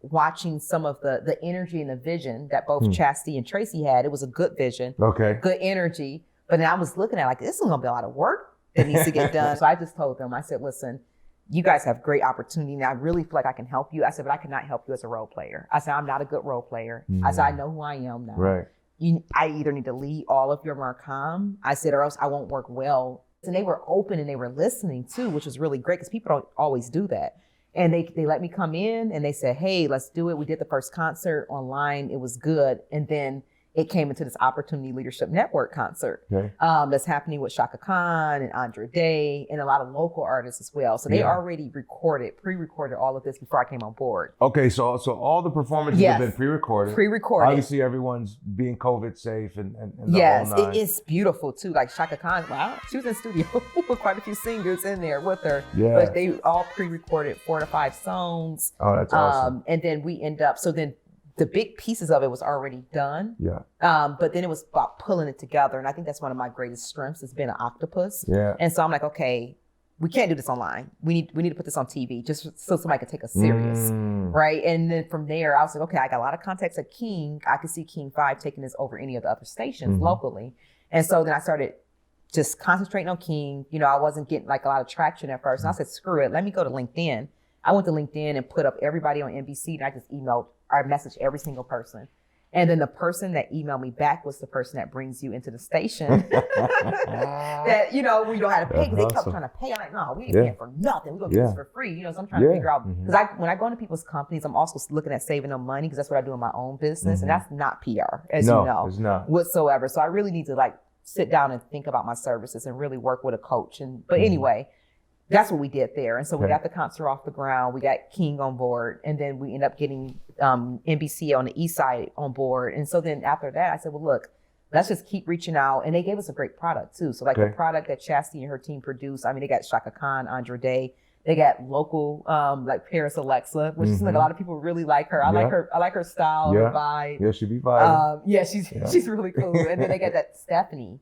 Speaker 3: watching some of the energy and the vision that both Chastity and Tracy had, it was a good vision, good energy. But then I was looking at this is going to be a lot of work that needs to get done. So I just told them, I said, listen, you guys have great opportunity. And I really feel like I can help you. I said, but I cannot help you as a role player. I said, I'm not a good role player. I said, I know who I am now. Right. I either need to lead all of your Marcom, I said, or else I won't work well. And they were open and they were listening too, which was really great because people don't always do that. And they let me come in and they said, hey, let's do it. We did the first concert online. It was good. And then it came into this Opportunity Leadership Network concert that's happening with Chaka and Andra and a lot of local artists as well. So they already pre-recorded all of this before I came on board.
Speaker 1: Okay, so all the performances have been pre-recorded. Obviously, everyone's being COVID safe and the whole nine.
Speaker 3: It's beautiful too. Like Chaka Khan, wow, she was in studio with quite a few singers in there with her.
Speaker 1: Yeah.
Speaker 3: But they all pre-recorded 4 to 5 songs.
Speaker 1: Oh, that's awesome.
Speaker 3: And then we end up, so then the big pieces of it was already done.
Speaker 1: Yeah.
Speaker 3: But then it was about pulling it together. And I think that's one of my greatest strengths is being an octopus.
Speaker 1: Yeah.
Speaker 3: And so I'm like, okay, we can't do this online. We need to put this on TV just so somebody can take us serious. Right. And then from there, I was like, okay, I got a lot of contacts at King. I could see King 5 taking this over any of the other stations locally. And so then I started just concentrating on King. You know, I wasn't getting like a lot of traction at first. And I said, screw it. Let me go to LinkedIn. I went to LinkedIn and put up everybody on NBC, and I just messaged every single person. And then the person that emailed me back was the person that brings you into the station that, you know, we don't have to pay, because they kept trying to pay. I'm like, no, we ain't paying for nothing. We're going to do this for free. You know, so I'm trying to figure out, because when I go into people's companies, I'm also looking at saving them money, because that's what I do in my own business. And that's not PR, as you know,
Speaker 1: it's not.
Speaker 3: Whatsoever. So I really need to like sit down and think about my services and really work with a coach. But anyway, that's what we did there. And so we got the concert off the ground. We got King on board. And then we end up getting NBC on the East Side on board. And so then after that, I said, well, look, let's just keep reaching out. And they gave us a great product too. So like the product that Chastity and her team produced, I mean, they got Chaka Khan, Andra. They got local, like Paris Alexa, which is like a lot of people really like her. I like her style, her vibe.
Speaker 1: Yeah, she be vibing.
Speaker 3: She's really cool. And then they got that Stephanie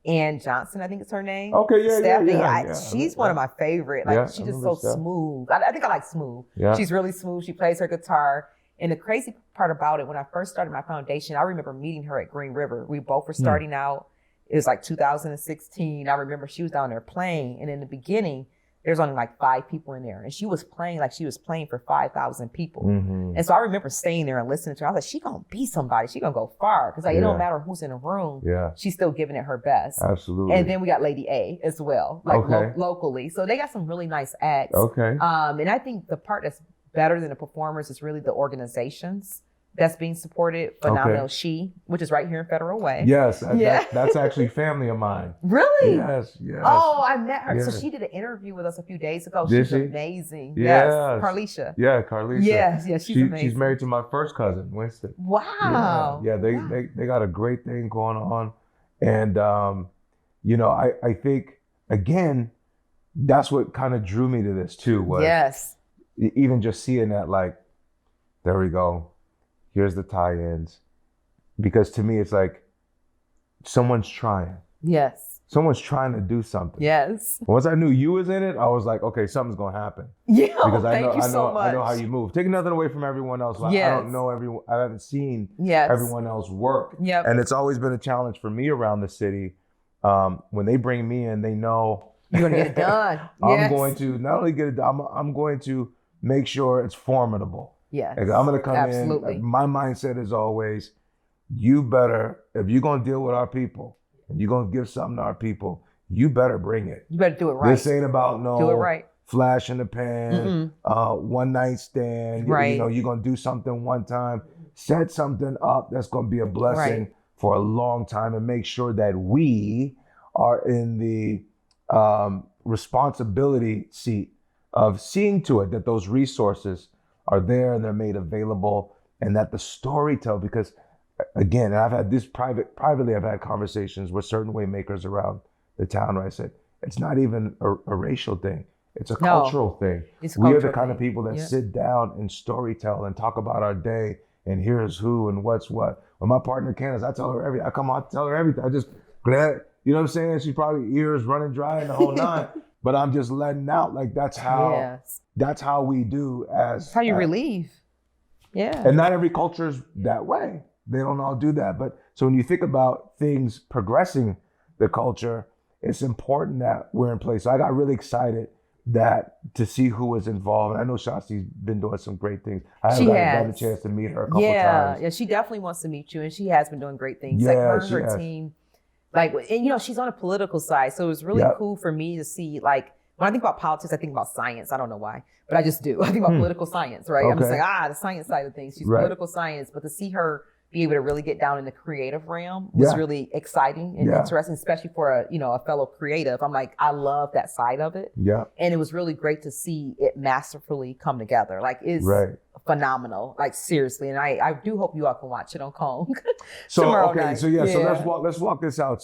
Speaker 3: Ann Johnson, I think it's her name.
Speaker 1: Okay,
Speaker 3: Stephanie, she's one of my favorite. Like she's just so smooth. I think I like smooth. Yeah. She's really smooth. She plays her guitar. And the crazy part about it, when I first started my foundation, I remember meeting her at Green River. We both were starting out. It was like 2016. I remember she was down there playing. And in the beginning, there's only like 5 people in there. And she was playing like she was playing for 5,000 people. And so I remember staying there and listening to her. I was like, she gonna be somebody. She gonna go far. Because like, it don't matter who's in the room. Yeah. She's still giving it her best.
Speaker 1: Absolutely.
Speaker 3: And then we got Lady A as well, like locally. So they got some really nice acts. And I think the part that's better than the performers is really the organizations that's being supported. Phenomenal She, which is right here in Federal Way.
Speaker 1: Yes, that's actually family of mine.
Speaker 3: Really?
Speaker 1: Yes.
Speaker 3: Oh, I met her. So she did an interview with us a few days ago. She's amazing.
Speaker 1: Yes.
Speaker 3: Carlicia.
Speaker 1: Yeah, Carlicia.
Speaker 3: Yes, she's amazing.
Speaker 1: She's married to my first cousin, Winston.
Speaker 3: Wow.
Speaker 1: Yeah, they got a great thing going on. And, you know, I think, again, that's what kind of drew me to this too. Was even just seeing that, like, there we go. Here's the tie-ins. Because to me, it's like someone's trying.
Speaker 3: Yes.
Speaker 1: Someone's trying to do something.
Speaker 3: Yes.
Speaker 1: Once I knew you was in it, I was like, okay, something's going to happen.
Speaker 3: Yeah.
Speaker 1: Because
Speaker 3: thank you so much.
Speaker 1: I know how you move. Take nothing away from everyone else. Like, I don't know everyone. I haven't seen everyone else work.
Speaker 3: Yep.
Speaker 1: And it's always been a challenge for me around the city. When they bring me in, they know
Speaker 3: you're going to get it done.
Speaker 1: I'm going to not only get it done, I'm going to make sure it's formidable.
Speaker 3: Yeah,
Speaker 1: like, I'm going to come in. My mindset is always, you better, if you're going to deal with our people and you're going to give something to our people, you better bring it.
Speaker 3: You better do it right.
Speaker 1: This ain't about
Speaker 3: do it right.
Speaker 1: Flash in the pan, one night stand.
Speaker 3: Right.
Speaker 1: You know, you're going to do something one time. Set something up that's going to be a blessing for a long time, and make sure that we are in the responsibility seat of seeing to it that those resources are there and they're made available, and that the storytelling, because again, and I've had this privately, I've had conversations with certain waymakers around the town where I said, it's not even a racial thing. It's a cultural thing. We are the kind of people that sit down and storytell and talk about our day and here's who and what's what. When my partner Candace, I tell her everything. I come out to tell her everything. I just glad, you know what I'm saying? She's probably ears running dry and the whole nine. But I'm just letting out. Like, that's how we do as...
Speaker 3: That's how you relieve. Yeah.
Speaker 1: And not every culture is that way. They don't all do that. But so when you think about things progressing the culture, it's important that we're in place. So I got really excited to see who was involved. And I know Shasti's been doing some great things. I haven't had a chance to meet her a couple times.
Speaker 3: Yeah, she definitely wants to meet you. And she has been doing great things. Like her team. Like, and you know, she's on a political side. So it was really cool for me to see, like, when I think about politics, I think about science. I don't know why, but I just do. I think about political science, right? I'm just like, the science side of things. She's political science. But to see her be able to really get down in the creative realm was really exciting and interesting, especially for a fellow creative. I'm like, I love that side of it.
Speaker 1: Yeah.
Speaker 3: And it was really great to see it masterfully come together. Like, it's phenomenal. Like, seriously. And I do hope you all can watch it on Kong tomorrow night.
Speaker 1: So let's walk this out.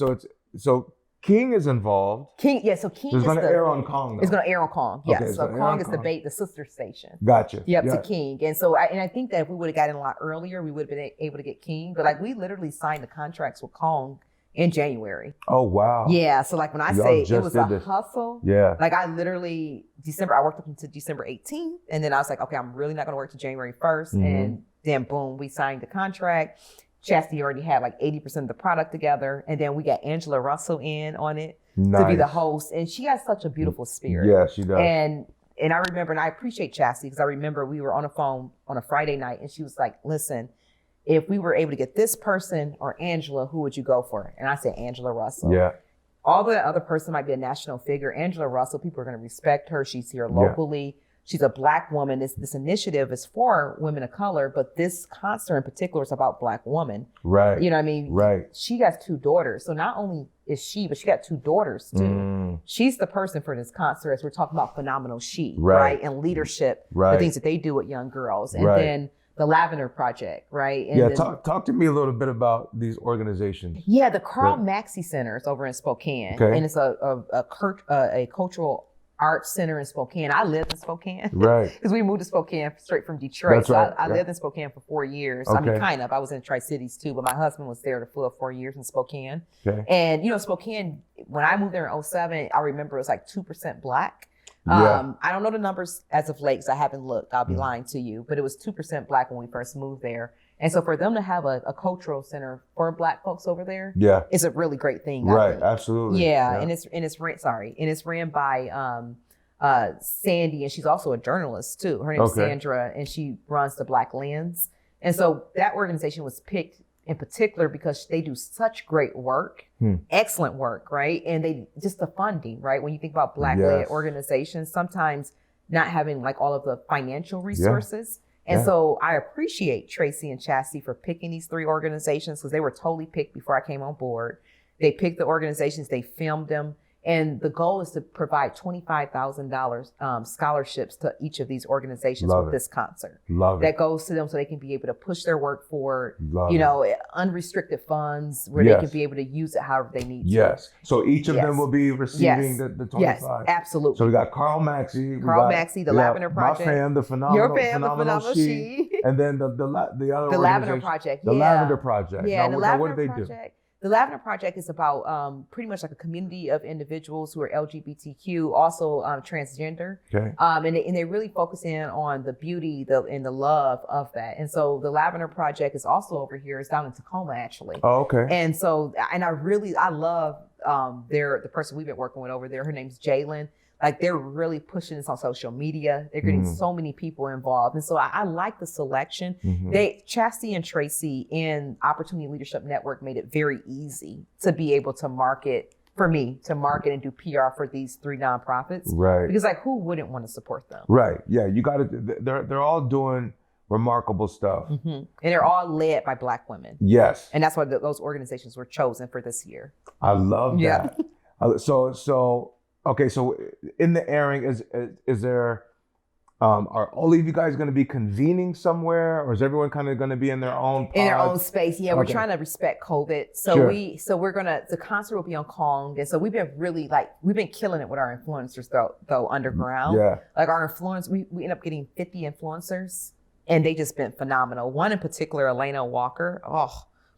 Speaker 1: So King is involved.
Speaker 3: So King
Speaker 1: is going to air on Kong.
Speaker 3: It's going to air on Kong. Yes.
Speaker 1: Okay,
Speaker 3: so Kong is the sister station.
Speaker 1: Gotcha.
Speaker 3: Yep, to King. And so I think that if we would have gotten a lot earlier, we would have been able to get King. But like, we literally signed the contracts with Kong in January.
Speaker 1: Oh, wow.
Speaker 3: Yeah. So like, when I say it was a hustle, like, I literally I worked up until December 18th. And then I was like, okay, I'm really not going to work till January 1st. And then boom, we signed the contract. Chastity already had like 80% of the product together. And then we got Angela Russell in on it to be the host. And she has such a beautiful spirit.
Speaker 1: Yeah, she does.
Speaker 3: And I remember, and I appreciate Chastity, because I remember we were on the phone on a Friday night and she was like, listen, if we were able to get this person or Angela, who would you go for? And I said, Angela Russell.
Speaker 1: Yeah.
Speaker 3: All the other person might be a national figure. Angela Russell, people are going to respect her. She's here locally. She's a Black woman. This initiative is for women of color, but this concert in particular is about Black women.
Speaker 1: Right.
Speaker 3: You know what I mean?
Speaker 1: Right.
Speaker 3: She got 2 daughters. So not only is she, but she got 2 daughters too. She's the person for this concert, as we're talking about phenomenal she, right? And leadership, the things that they do with young girls. And then the Lavender Project, right? And then,
Speaker 1: talk to me a little bit about these organizations.
Speaker 3: Yeah, the Carl Maxey Center is over in Spokane.
Speaker 1: Okay.
Speaker 3: And it's a cultural arts center in Spokane. I lived in Spokane.
Speaker 1: Right.
Speaker 3: Because we moved to Spokane straight from Detroit.
Speaker 1: That's right.
Speaker 3: I lived in Spokane for 4 years.
Speaker 1: Okay.
Speaker 3: I mean, kind of. I was in Tri-Cities too, but my husband was there the full 4 years in Spokane.
Speaker 1: Okay.
Speaker 3: And, Spokane, when I moved there in 2007, I remember it was like 2% Black.
Speaker 1: Yeah.
Speaker 3: I don't know the numbers as of late because I haven't looked. I'll be lying to you. But it was 2% Black when we first moved there. And so for them to have a cultural center for Black folks over there, it's a really great thing.
Speaker 1: Right, absolutely.
Speaker 3: Yeah, and it's ran by Sandy, and she's also a journalist too. Her name's Andra, and she runs the Black Lens. And so that organization was picked in particular because they do such great work, excellent work, right? And they just the funding, right? When you think about Black-led organizations, sometimes not having like all of the financial resources. And so I appreciate Tracy and Chastity for picking these 3 organizations, because they were totally picked before I came on board. They picked the organizations, they filmed them. And the goal is to provide $25,000 scholarships to each of these organizations with this concert. That goes to them so they can be able to push their work forward, unrestricted funds where they can be able to use it however they need to.
Speaker 1: Yes. So each of them will be receiving the 25.
Speaker 3: Yes, absolutely.
Speaker 1: So we got Carl Maxey.
Speaker 3: The Lavender Project.
Speaker 1: My fan, the phenomenal she. And then the other
Speaker 3: Lavender Project.
Speaker 1: The Lavender Project.
Speaker 3: Yeah,
Speaker 1: now, what do they do?
Speaker 3: The Lavender Project is about pretty much like a community of individuals who are LGBTQ, also transgender.
Speaker 1: Okay.
Speaker 3: And they really focus in on the beauty and the love of that. And so the Lavender Project is also over here. It's down in Tacoma, actually.
Speaker 1: Oh, okay.
Speaker 3: And so, I love the person we've been working with over there. Her name's Jalen. Like, they're really pushing this on social media. They're getting so many people involved. And so I like the selection. Chastity and Tracy and Opportunity Leadership Network made it very easy to be able to market and do PR for these 3 nonprofits.
Speaker 1: Right.
Speaker 3: Because like, who wouldn't want to support them?
Speaker 1: Right. Yeah. You got to, they're all doing remarkable stuff.
Speaker 3: And they're all led by Black women.
Speaker 1: Yes.
Speaker 3: And that's why those organizations were chosen for this year.
Speaker 1: I love that. Okay, so in the airing, is there, are all of you guys going to be convening somewhere, or is everyone kind of going to be in their own pod?
Speaker 3: In their own space? Yeah, we're trying to respect COVID. So we're the concert will be on Kong, and so we've been killing it with our influencers though underground. Yeah, like our we end up getting 50 influencers, and they just been phenomenal. One in particular, Elena Walker.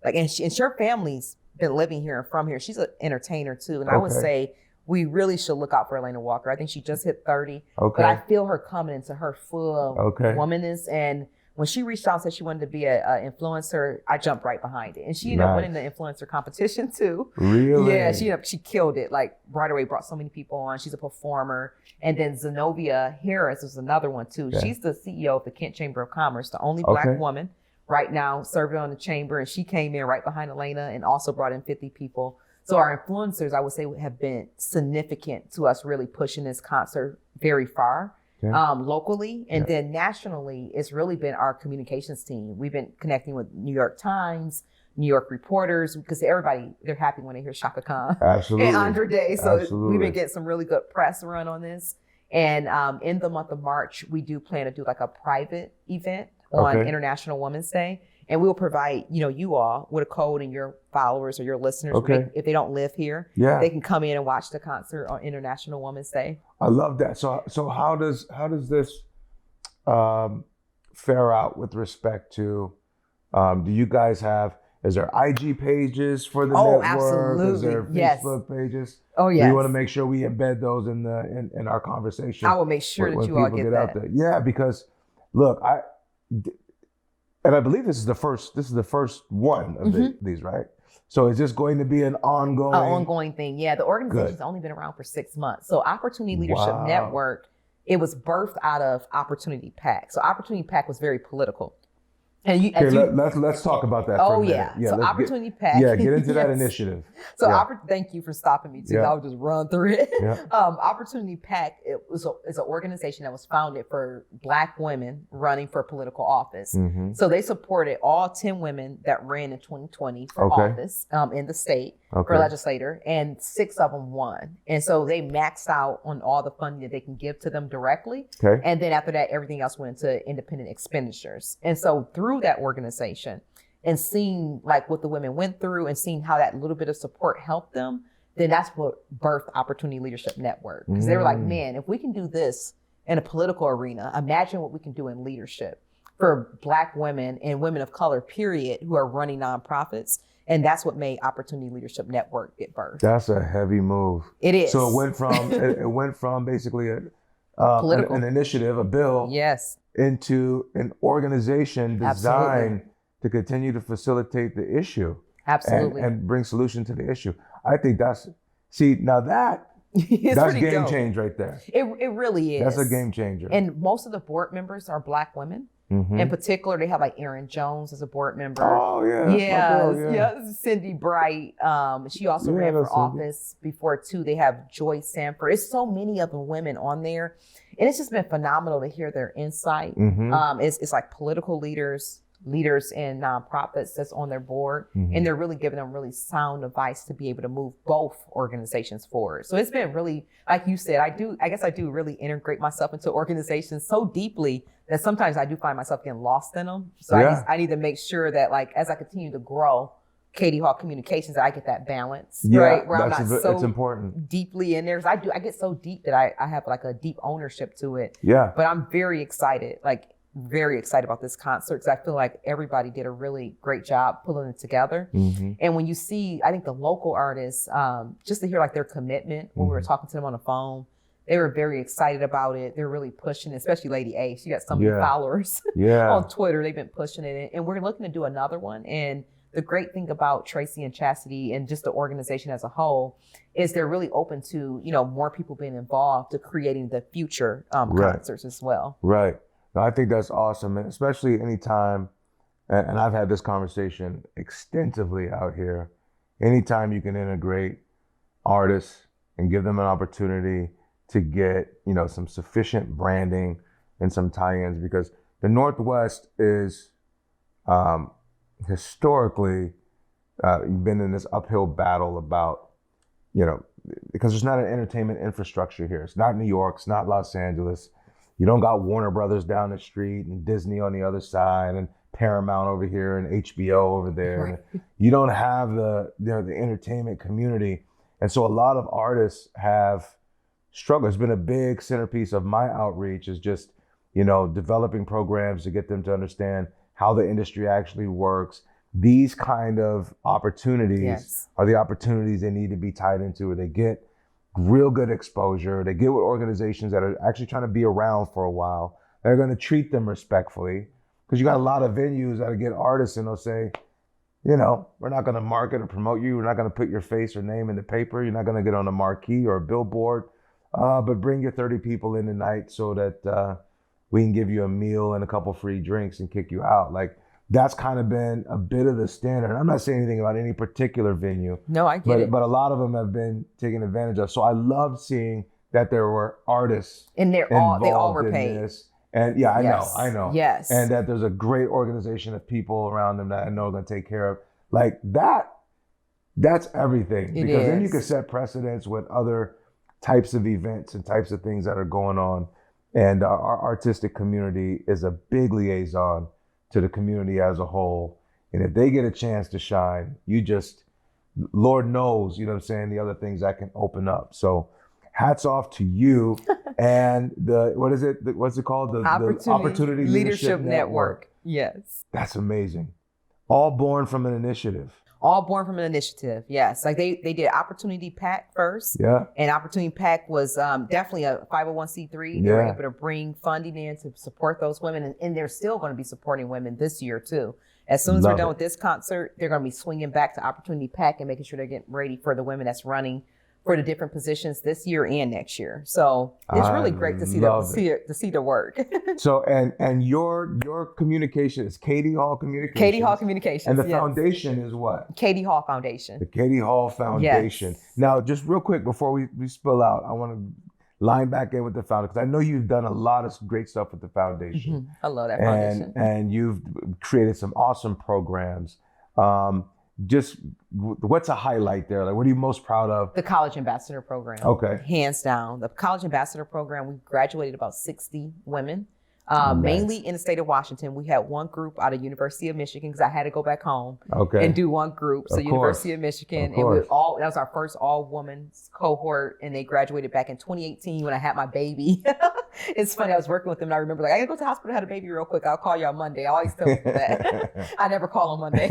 Speaker 3: And her family's been living here and from here. She's an entertainer too, and I would say we really should look out for Elena Walker. I think she just hit 30. But I feel her coming into her full womanness. And when she reached out and said she wanted to be an influencer, I jumped right behind it. And she ended up winning the influencer competition too.
Speaker 1: Really?
Speaker 3: Yeah, she killed it. Like right away, brought so many people on. She's a performer. And then Zenobia Harris was another one too. Okay. She's the CEO of the Kent Chamber of Commerce, the only Black woman right now serving on the chamber. And she came in right behind Elena and also brought in 50 people. So our influencers, I would say, have been significant to us really pushing this concert very far. locally. And then nationally, it's really been our communications team. We've been connecting with New York Times, New York reporters, because everybody, they're happy when they hear Chaka Khan
Speaker 1: Absolutely.
Speaker 3: and Andra Day. So
Speaker 1: Absolutely.
Speaker 3: we've been getting some really good press run on this. And in the month of March, we do plan to do like a private event on International Women's Day. And we will provide, you all with a code, and your followers or your listeners, if they don't live here, they can come in and watch the concert on International Women's Day.
Speaker 1: I love that. So how does this fare out with respect to, do you guys have, is there IG pages for the network?
Speaker 3: Absolutely.
Speaker 1: Is there Facebook pages?
Speaker 3: Oh, yes.
Speaker 1: We want to make sure we embed those in our conversation.
Speaker 3: I will make sure that you all get that.
Speaker 1: Out there. Yeah, because look, I believe this is the first one of these, right? So is this going to be an ongoing
Speaker 3: thing? Yeah, the organization's only been around for 6 months. So Opportunity Leadership Network, it was birthed out of Opportunity PAC. So Opportunity PAC was very political. And
Speaker 1: let's talk about that. For a minute.
Speaker 3: So Opportunity PAC.
Speaker 1: Yeah, get into that initiative.
Speaker 3: So thank you for stopping me too. I'll just run through it. Opportunity PAC is an organization that was founded for Black women running for political office. So they supported all 10 women that ran in 2020 for office in the state for legislator, and 6 of them won. And so they maxed out on all the funding that they can give to them directly. And then after that, everything else went into independent expenditures. And so through that organization and seeing like what the women went through and seeing how that little bit of support helped them, then that's what birthed Opportunity Leadership Network. Because they were like, man, if we can do this in a political arena, imagine what we can do in leadership for Black women and women of color, period, who are running nonprofits. And that's what made Opportunity Leadership Network get birthed.
Speaker 1: That's a heavy move.
Speaker 3: It is.
Speaker 1: So it went from basically an initiative, a bill, into an organization designed to continue to facilitate the issue.
Speaker 3: Absolutely.
Speaker 1: And bring solution to the issue. I think that's game change right there.
Speaker 3: It really is.
Speaker 1: That's a game changer.
Speaker 3: And most of the board members are Black women. In particular, they have like Erin Jones as a board member.
Speaker 1: Oh, yeah.
Speaker 3: Cindy Bright. She also ran for office before too. They have Joy Sanford. It's so many of the women on there. And it's just been phenomenal to hear their insight. It's like political leaders in nonprofits that's on their board. And they're really giving them really sound advice to be able to move both organizations forward. So it's been really, like you said, I guess I do really integrate myself into organizations so deeply that sometimes I do find myself getting lost in them. So I need to make sure that like, as I continue to grow Katie Hall Communications, that I get that balance, right? Where I'm not
Speaker 1: it's important.
Speaker 3: Deeply in there. Because I get so deep that I have like a deep ownership to it.
Speaker 1: Yeah.
Speaker 3: But I'm very excited about this concert because I feel like everybody did a really great job pulling it together. And when you see, I think the local artists, just to hear like their commitment when we were talking to them on the phone, they were very excited about it. They're really pushing it, especially Lady A. She got so many followers on Twitter. They've been pushing it. And we're looking to do another one. And the great thing about Tracy and Chastity and just the organization as a whole is they're really open to, more people being involved to creating the future concerts as well.
Speaker 1: Right. No, I think that's awesome. And especially anytime, and I've had this conversation extensively out here, anytime you can integrate artists and give them an opportunity to get, some sufficient branding and some tie-ins, because the Northwest is historically been in this uphill battle about, because there's not an entertainment infrastructure here. It's not New York, it's not Los Angeles. You don't got Warner Brothers down the street and Disney on the other side and Paramount over here and HBO over there. And you don't have the entertainment community. And so a lot of artists have struggled. It's been a big centerpiece of my outreach is just, developing programs to get them to understand how the industry actually works. These kind of opportunities are the opportunities they need to be tied into, where they get real good exposure. They get with organizations that are actually trying to be around for a while. They're going to treat them respectfully, because you got a lot of venues that get artists and they'll say, we're not going to market or promote you. We're not going to put your face or name in the paper. You're not going to get on a marquee or a billboard, but bring your 30 people in tonight so that we can give you a meal and a couple free drinks and kick you out. Like, that's kind of been a bit of the standard. I'm not saying anything about any particular venue.
Speaker 3: No, I get it.
Speaker 1: But a lot of them have been taken advantage of. So I love seeing that there were artists
Speaker 3: And they all were
Speaker 1: in
Speaker 3: paid.
Speaker 1: this. And yeah, I know.
Speaker 3: Yes.
Speaker 1: And that there's a great organization of people around them that I know are going to take care of. Like that's everything.
Speaker 3: It
Speaker 1: Because then you
Speaker 3: is.
Speaker 1: can set precedents with other types of events and types of things that are going on. And our artistic community is a big liaison to the community as a whole. And if they get a chance to shine, Lord knows, you know what I'm saying, the other things that can open up. So hats off to you and what's it called? The Opportunity Leadership Network.
Speaker 3: Yes.
Speaker 1: That's amazing. All born from an initiative.
Speaker 3: All born from an initiative. Yes. Like they did Opportunity Pack first.
Speaker 1: Yeah.
Speaker 3: And Opportunity Pack was definitely a 501c3. They were able to bring funding in to support those women. And they're still going to be supporting women this year too. As soon as we're done with this concert, they're going to be swinging back to Opportunity Pack and making sure they're getting ready for the women that's running for the different positions this year and next year. So it's really great to see the work.
Speaker 1: So and your communication is Katie Hall Communications.
Speaker 3: Katie Hall Communications.
Speaker 1: And the foundation is what?
Speaker 3: Katie Hall Foundation.
Speaker 1: The Katie Hall Foundation.
Speaker 3: Yes.
Speaker 1: Now, just real quick before we spill out, I want to line back in with the foundation because I know you've done a lot of great stuff with the foundation.
Speaker 3: Mm-hmm. I love that foundation.
Speaker 1: And you've created some awesome programs. Just what's a highlight there? Like, what are you most proud of?
Speaker 3: The College Ambassador Program.
Speaker 1: Okay.
Speaker 3: Hands down. The College Ambassador Program, we graduated about 60 women,
Speaker 1: Nice.
Speaker 3: mainly in the state of Washington. We had one group out of University of Michigan because I had to go back home and do one group. So
Speaker 1: Of
Speaker 3: University
Speaker 1: course.
Speaker 3: of Michigan.
Speaker 1: Of
Speaker 3: And
Speaker 1: course.
Speaker 3: that was our first all-women's cohort. And they graduated back in 2018 when I had my baby. It's funny, I was working with them and I remember I gotta go to the hospital, had a baby real quick. I'll call you on Monday. I always tell people that. I never call on Monday.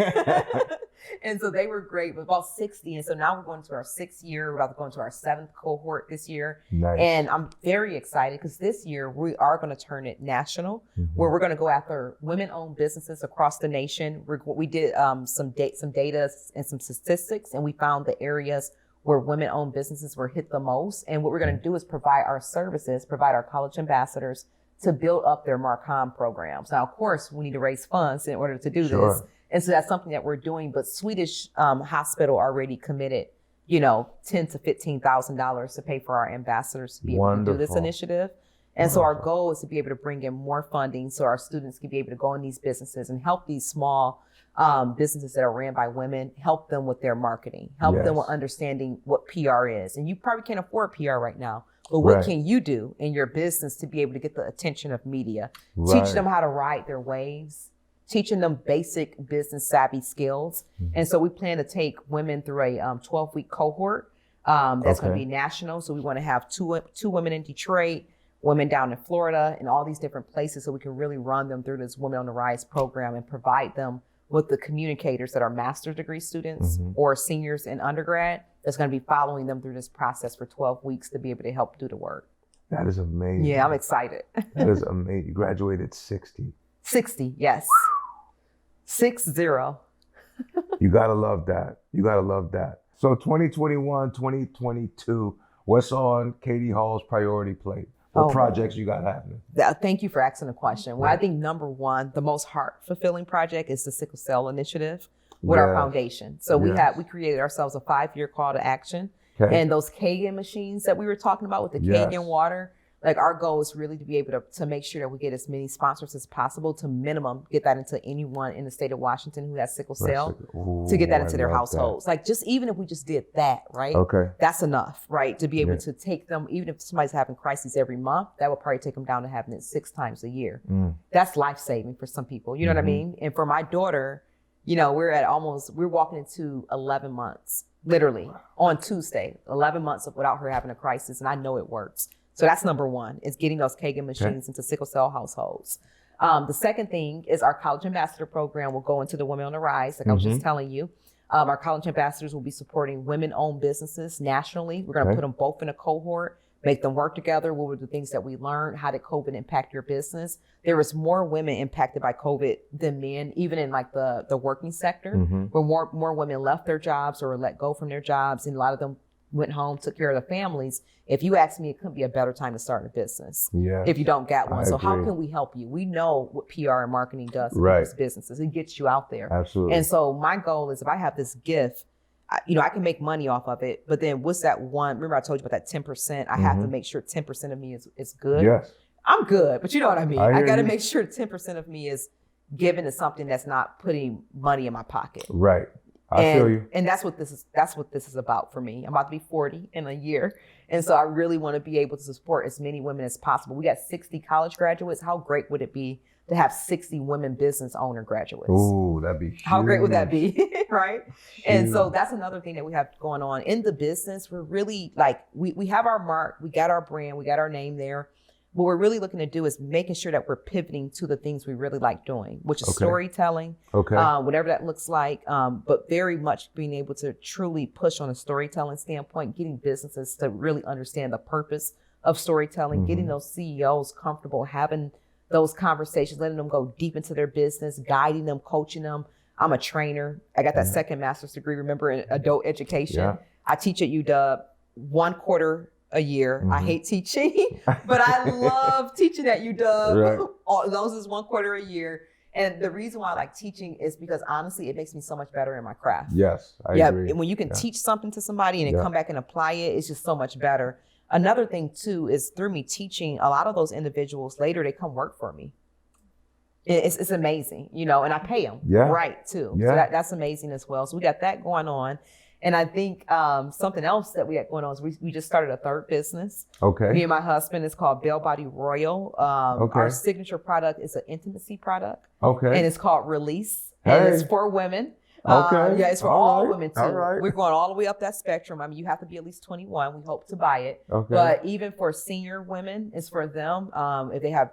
Speaker 3: And so they were great, but about 60. And so now we're going to our 6th year. We're about to go into our 7th cohort this year.
Speaker 1: Nice.
Speaker 3: And I'm very excited because this year we are going to turn it national, where we're going to go after women-owned businesses across the nation. We did some data and some statistics, and we found the areas where women-owned businesses were hit the most. And what we're going to do is provide our college ambassadors to build up their Marcom programs. Now, of course, we need to raise funds in order to do this. And so that's something that we're doing. But Swedish Hospital already committed, $10,000 to $15,000 to pay for our ambassadors to be able to do this initiative. And so our goal is to be able to bring in more funding so our students can be able to go in these businesses and help these small businesses that are ran by women, help them with their marketing, help them with understanding what PR is. And you probably can't afford PR right now, but what can you do in your business to be able to get the attention of media? Teach them how to ride their waves, teaching them basic business savvy skills. And so we plan to take women through a 12-week cohort that's going to be national. So we want to have two women in Detroit, women down in Florida, and all these different places so we can really run them through this Women on the Rise program and provide them with the communicators that are master's degree students or seniors in undergrad that's going to be following them through this process for 12 weeks to be able to help do the work.
Speaker 1: That is amazing.
Speaker 3: Yeah, I'm excited.
Speaker 1: That is amazing. You graduated 60.
Speaker 3: 60, yes. 60.
Speaker 1: You gotta love that. You gotta love that. So 2021, 2022, what's on Katie Hall's priority plate? What projects you got happening?
Speaker 3: Thank you for asking the question. Well, I think number one, the most heart-fulfilling project is the Sickle Cell Initiative with our foundation. So we created ourselves a 5-year call to action. And those Kagan machines that we were talking about with the Kagan water, like our goal is really to be able to make sure that we get as many sponsors as possible to minimum get that into anyone in the state of Washington who has sickle cell to get that into their households. Like just even if we just did that, right?
Speaker 1: Okay.
Speaker 3: That's enough, right? To be able to take them, even if somebody's having crises every month, that would probably take them down to having it 6 times a year. That's life-saving for some people. You know what I mean? And for my daughter, we're walking into 11 months, literally on Tuesday, 11 months without her having a crisis. And I know it works. So that's number one, is getting those Kagan machines into sickle cell households. The second thing is our College Ambassador Program will go into the Women on the Rise, like I was just telling you. Our college ambassadors will be supporting women-owned businesses nationally. We're going to put them both in a cohort, make them work together. What were the things that we learned? How did COVID impact your business? There was more women impacted by COVID than men, even in like the working sector, where more women left their jobs or were let go from their jobs, and a lot of them went home, took care of their families. If you ask me, it couldn't be a better time to start a business if you don't get one. So how can we help you? We know what PR and marketing does to these businesses. It gets you out there.
Speaker 1: Absolutely.
Speaker 3: And so my goal is if I have this gift, I can make money off of it, but then what's that one? Remember I told you about that 10%? I have to make sure 10% of me is good.
Speaker 1: Yes.
Speaker 3: I'm good, but you know what I mean? I got to
Speaker 1: you.
Speaker 3: make sure 10% of me is given to something that's not putting money in my pocket.
Speaker 1: Right. I feel you.
Speaker 3: And that's what this is about for me. I'm about to be 40 in a year. And so I really want to be able to support as many women as possible. We got 60 college graduates. How great would it be to have 60 women business owner graduates?
Speaker 1: Ooh, that'd be huge.
Speaker 3: How great would that be? Right?
Speaker 1: Huge.
Speaker 3: And so that's another thing that we have going on in the business. We're really like, we have our mark, we got our brand, we got our name there. What we're really looking to do is making sure that we're pivoting to the things we really like doing, which is storytelling, whatever that looks like, but very much being able to truly push on a storytelling standpoint, getting businesses to really understand the purpose of storytelling, getting those CEOs comfortable having those conversations, letting them go deep into their business, guiding them, coaching them. I'm a trainer. I got that second master's degree, remember, in adult education. Yeah. I teach at UW 1 quarter a year. I hate teaching, but I love teaching at UW. Right. As long as it's 1 quarter a year. And the reason why I like teaching is because honestly, it makes me so much better in my craft.
Speaker 1: Yes, I agree.
Speaker 3: And when you can teach something to somebody and then come back and apply it, it's just so much better. Another thing too is through me teaching, a lot of those individuals later, they come work for me. It's amazing, and I pay them right too. Yeah. So that's amazing as well. So we got that going on. And I think something else that we got going on is we just started a third business. Okay. Me and my husband. It's called Bell Body Royal. Our signature product is an intimacy product. Okay. And it's called Release. And it's for women. Okay. It's for all women too. All right. We're going all the way up that spectrum. I mean, you have to be at least 21. We hope to buy it. Okay. But even for senior women, it's for them. If they have,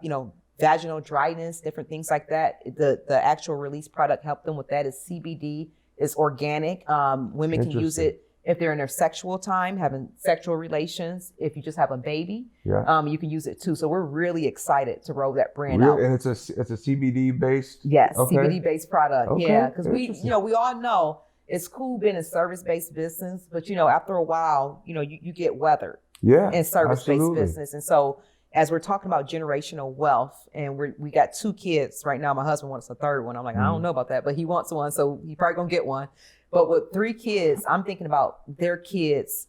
Speaker 3: vaginal dryness, different things like that, the actual Release product help them with that. Is CBD. It's organic. Women can use it if they're in their sexual time, having sexual relations. If you just have a baby, you can use it too. So we're really excited to roll that brand out.
Speaker 1: And it's a CBD based.
Speaker 3: Yes, CBD based product. Okay. Yeah, because we all know it's cool being a service based business, but after a while, you get weathered. Yeah, in service based business, and so. As we're talking about generational wealth, and we got 2 kids right now. My husband wants a third one. I'm like, I don't know about that, but he wants one, so he probably gonna get one. But with 3 kids, I'm thinking about their kids.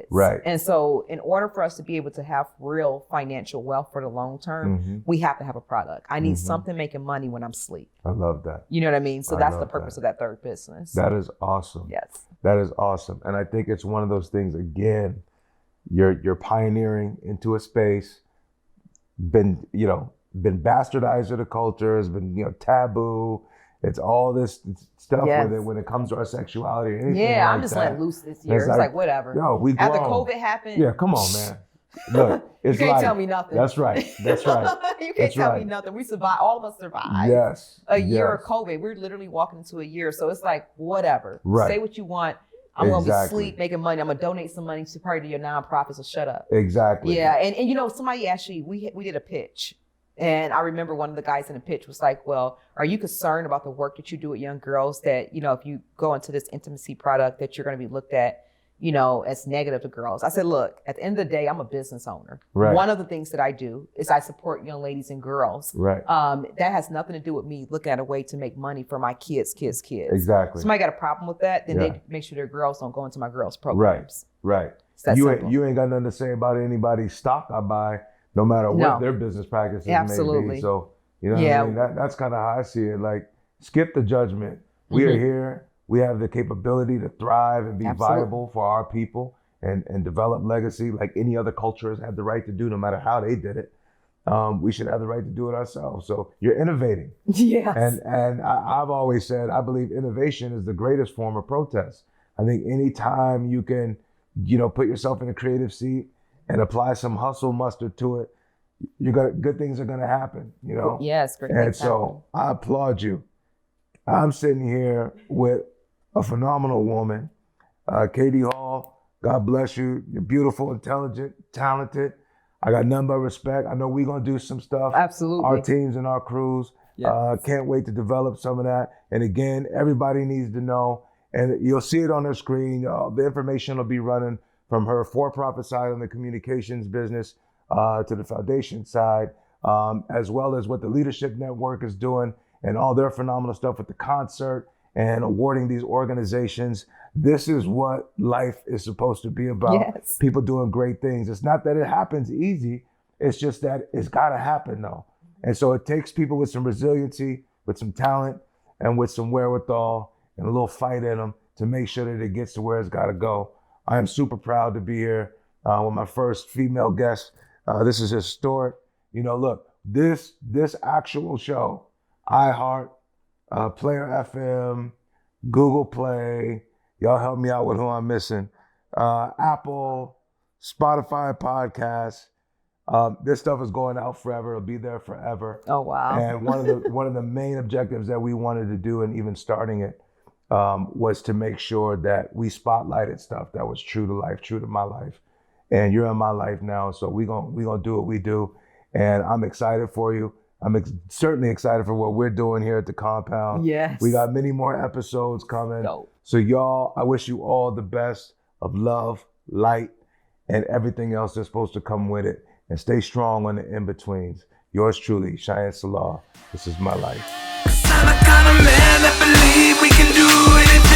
Speaker 3: Right. And so in order for us to be able to have real financial wealth for the long term, we have to have a product. I need something making money when I'm asleep.
Speaker 1: I love that.
Speaker 3: You know what I mean? So that's the purpose of that third business.
Speaker 1: That is awesome.
Speaker 3: Yes.
Speaker 1: That is awesome. And I think it's one of those things, again, you're pioneering into a space, been bastardized to the culture, has been taboo. It's all this stuff with it when it comes to our sexuality or anything. Yeah,
Speaker 3: I'm just letting loose this year. It's like whatever.
Speaker 1: Yo, we grown.
Speaker 3: After COVID happened.
Speaker 1: Yeah, come on, man. Look, it's
Speaker 3: you can't tell me nothing.
Speaker 1: That's right.
Speaker 3: You can't tell me nothing. We survived. All of us survived.
Speaker 1: Yes.
Speaker 3: A year of COVID. We're literally walking into a year. So it's like whatever. Right. Say what you want. I'm going to be asleep making money. I'm going to donate some money to probably to your nonprofit, so shut up.
Speaker 1: Exactly.
Speaker 3: Yeah. And somebody actually, we did a pitch. And I remember one of the guys in the pitch was like, well, are you concerned about the work that you do with young girls that, if you go into this intimacy product that you're going to be looked at, as negative to girls? I said, look, at the end of the day, I'm a business owner. Right. One of the things that I do is I support young ladies and girls. Right. That has nothing to do with me looking at a way to make money for my kids.
Speaker 1: Exactly.
Speaker 3: Somebody got a problem with that, then they make sure their girls don't go into my girls' programs.
Speaker 1: Right. You ain't got nothing to say about anybody's stock I buy, no matter what their business practices may be. So, what I mean? That's kind of how I see it. Like, skip the judgment. We are here. We have the capability to thrive and be viable for our people and develop legacy like any other culture has had the right to do, no matter how they did it. We should have the right to do it ourselves. So you're innovating.
Speaker 3: Yes.
Speaker 1: And I've always said, I believe innovation is the greatest form of protest. I think anytime you can, put yourself in a creative seat and apply some hustle mustard to it, good things are going to happen,
Speaker 3: Yes, great.
Speaker 1: And so I applaud you. I'm sitting here with a phenomenal woman, Katie Hall. God bless you. You're beautiful, intelligent, talented. I got none but respect. I know we're going to do some stuff.
Speaker 3: Absolutely.
Speaker 1: Our teams and our crews. Yes. Can't wait to develop some of that. And again, everybody needs to know, and you'll see it on her screen. The information will be running from her for-profit side on the communications business to the foundation side, as well as what the Leadership Network is doing and all their phenomenal stuff with the concert and awarding these organizations. This is what life is supposed to be about.
Speaker 3: Yes.
Speaker 1: People doing great things. It's not that it happens easy. It's just that it's got to happen though. And so it takes people with some resiliency, with some talent, and with some wherewithal and a little fight in them to make sure that it gets to where it's got to go. I am super proud to be here with my first female guest. This is historic. You know, look, this actual show, iHeart, Player FM, Google Play, y'all help me out with who I'm missing, Apple, Spotify podcasts. This stuff is going out forever. It'll be there forever.
Speaker 3: Oh, wow.
Speaker 1: And one of the main objectives that we wanted to do, and even starting it, was to make sure that we spotlighted stuff that was true to life, true to my life. And you're in my life now, so we gonna do what we do. And I'm excited for you. I'm certainly excited for what we're doing here at the compound.
Speaker 3: Yes.
Speaker 1: We got many more episodes coming.
Speaker 3: Dope.
Speaker 1: So y'all, I wish you all the best of love, light, and everything else that's supposed to come with it. And stay strong on the in-betweens. Yours truly, Shyan Selah. This is my life.
Speaker 2: I'm the kind of man that believe we can do anything.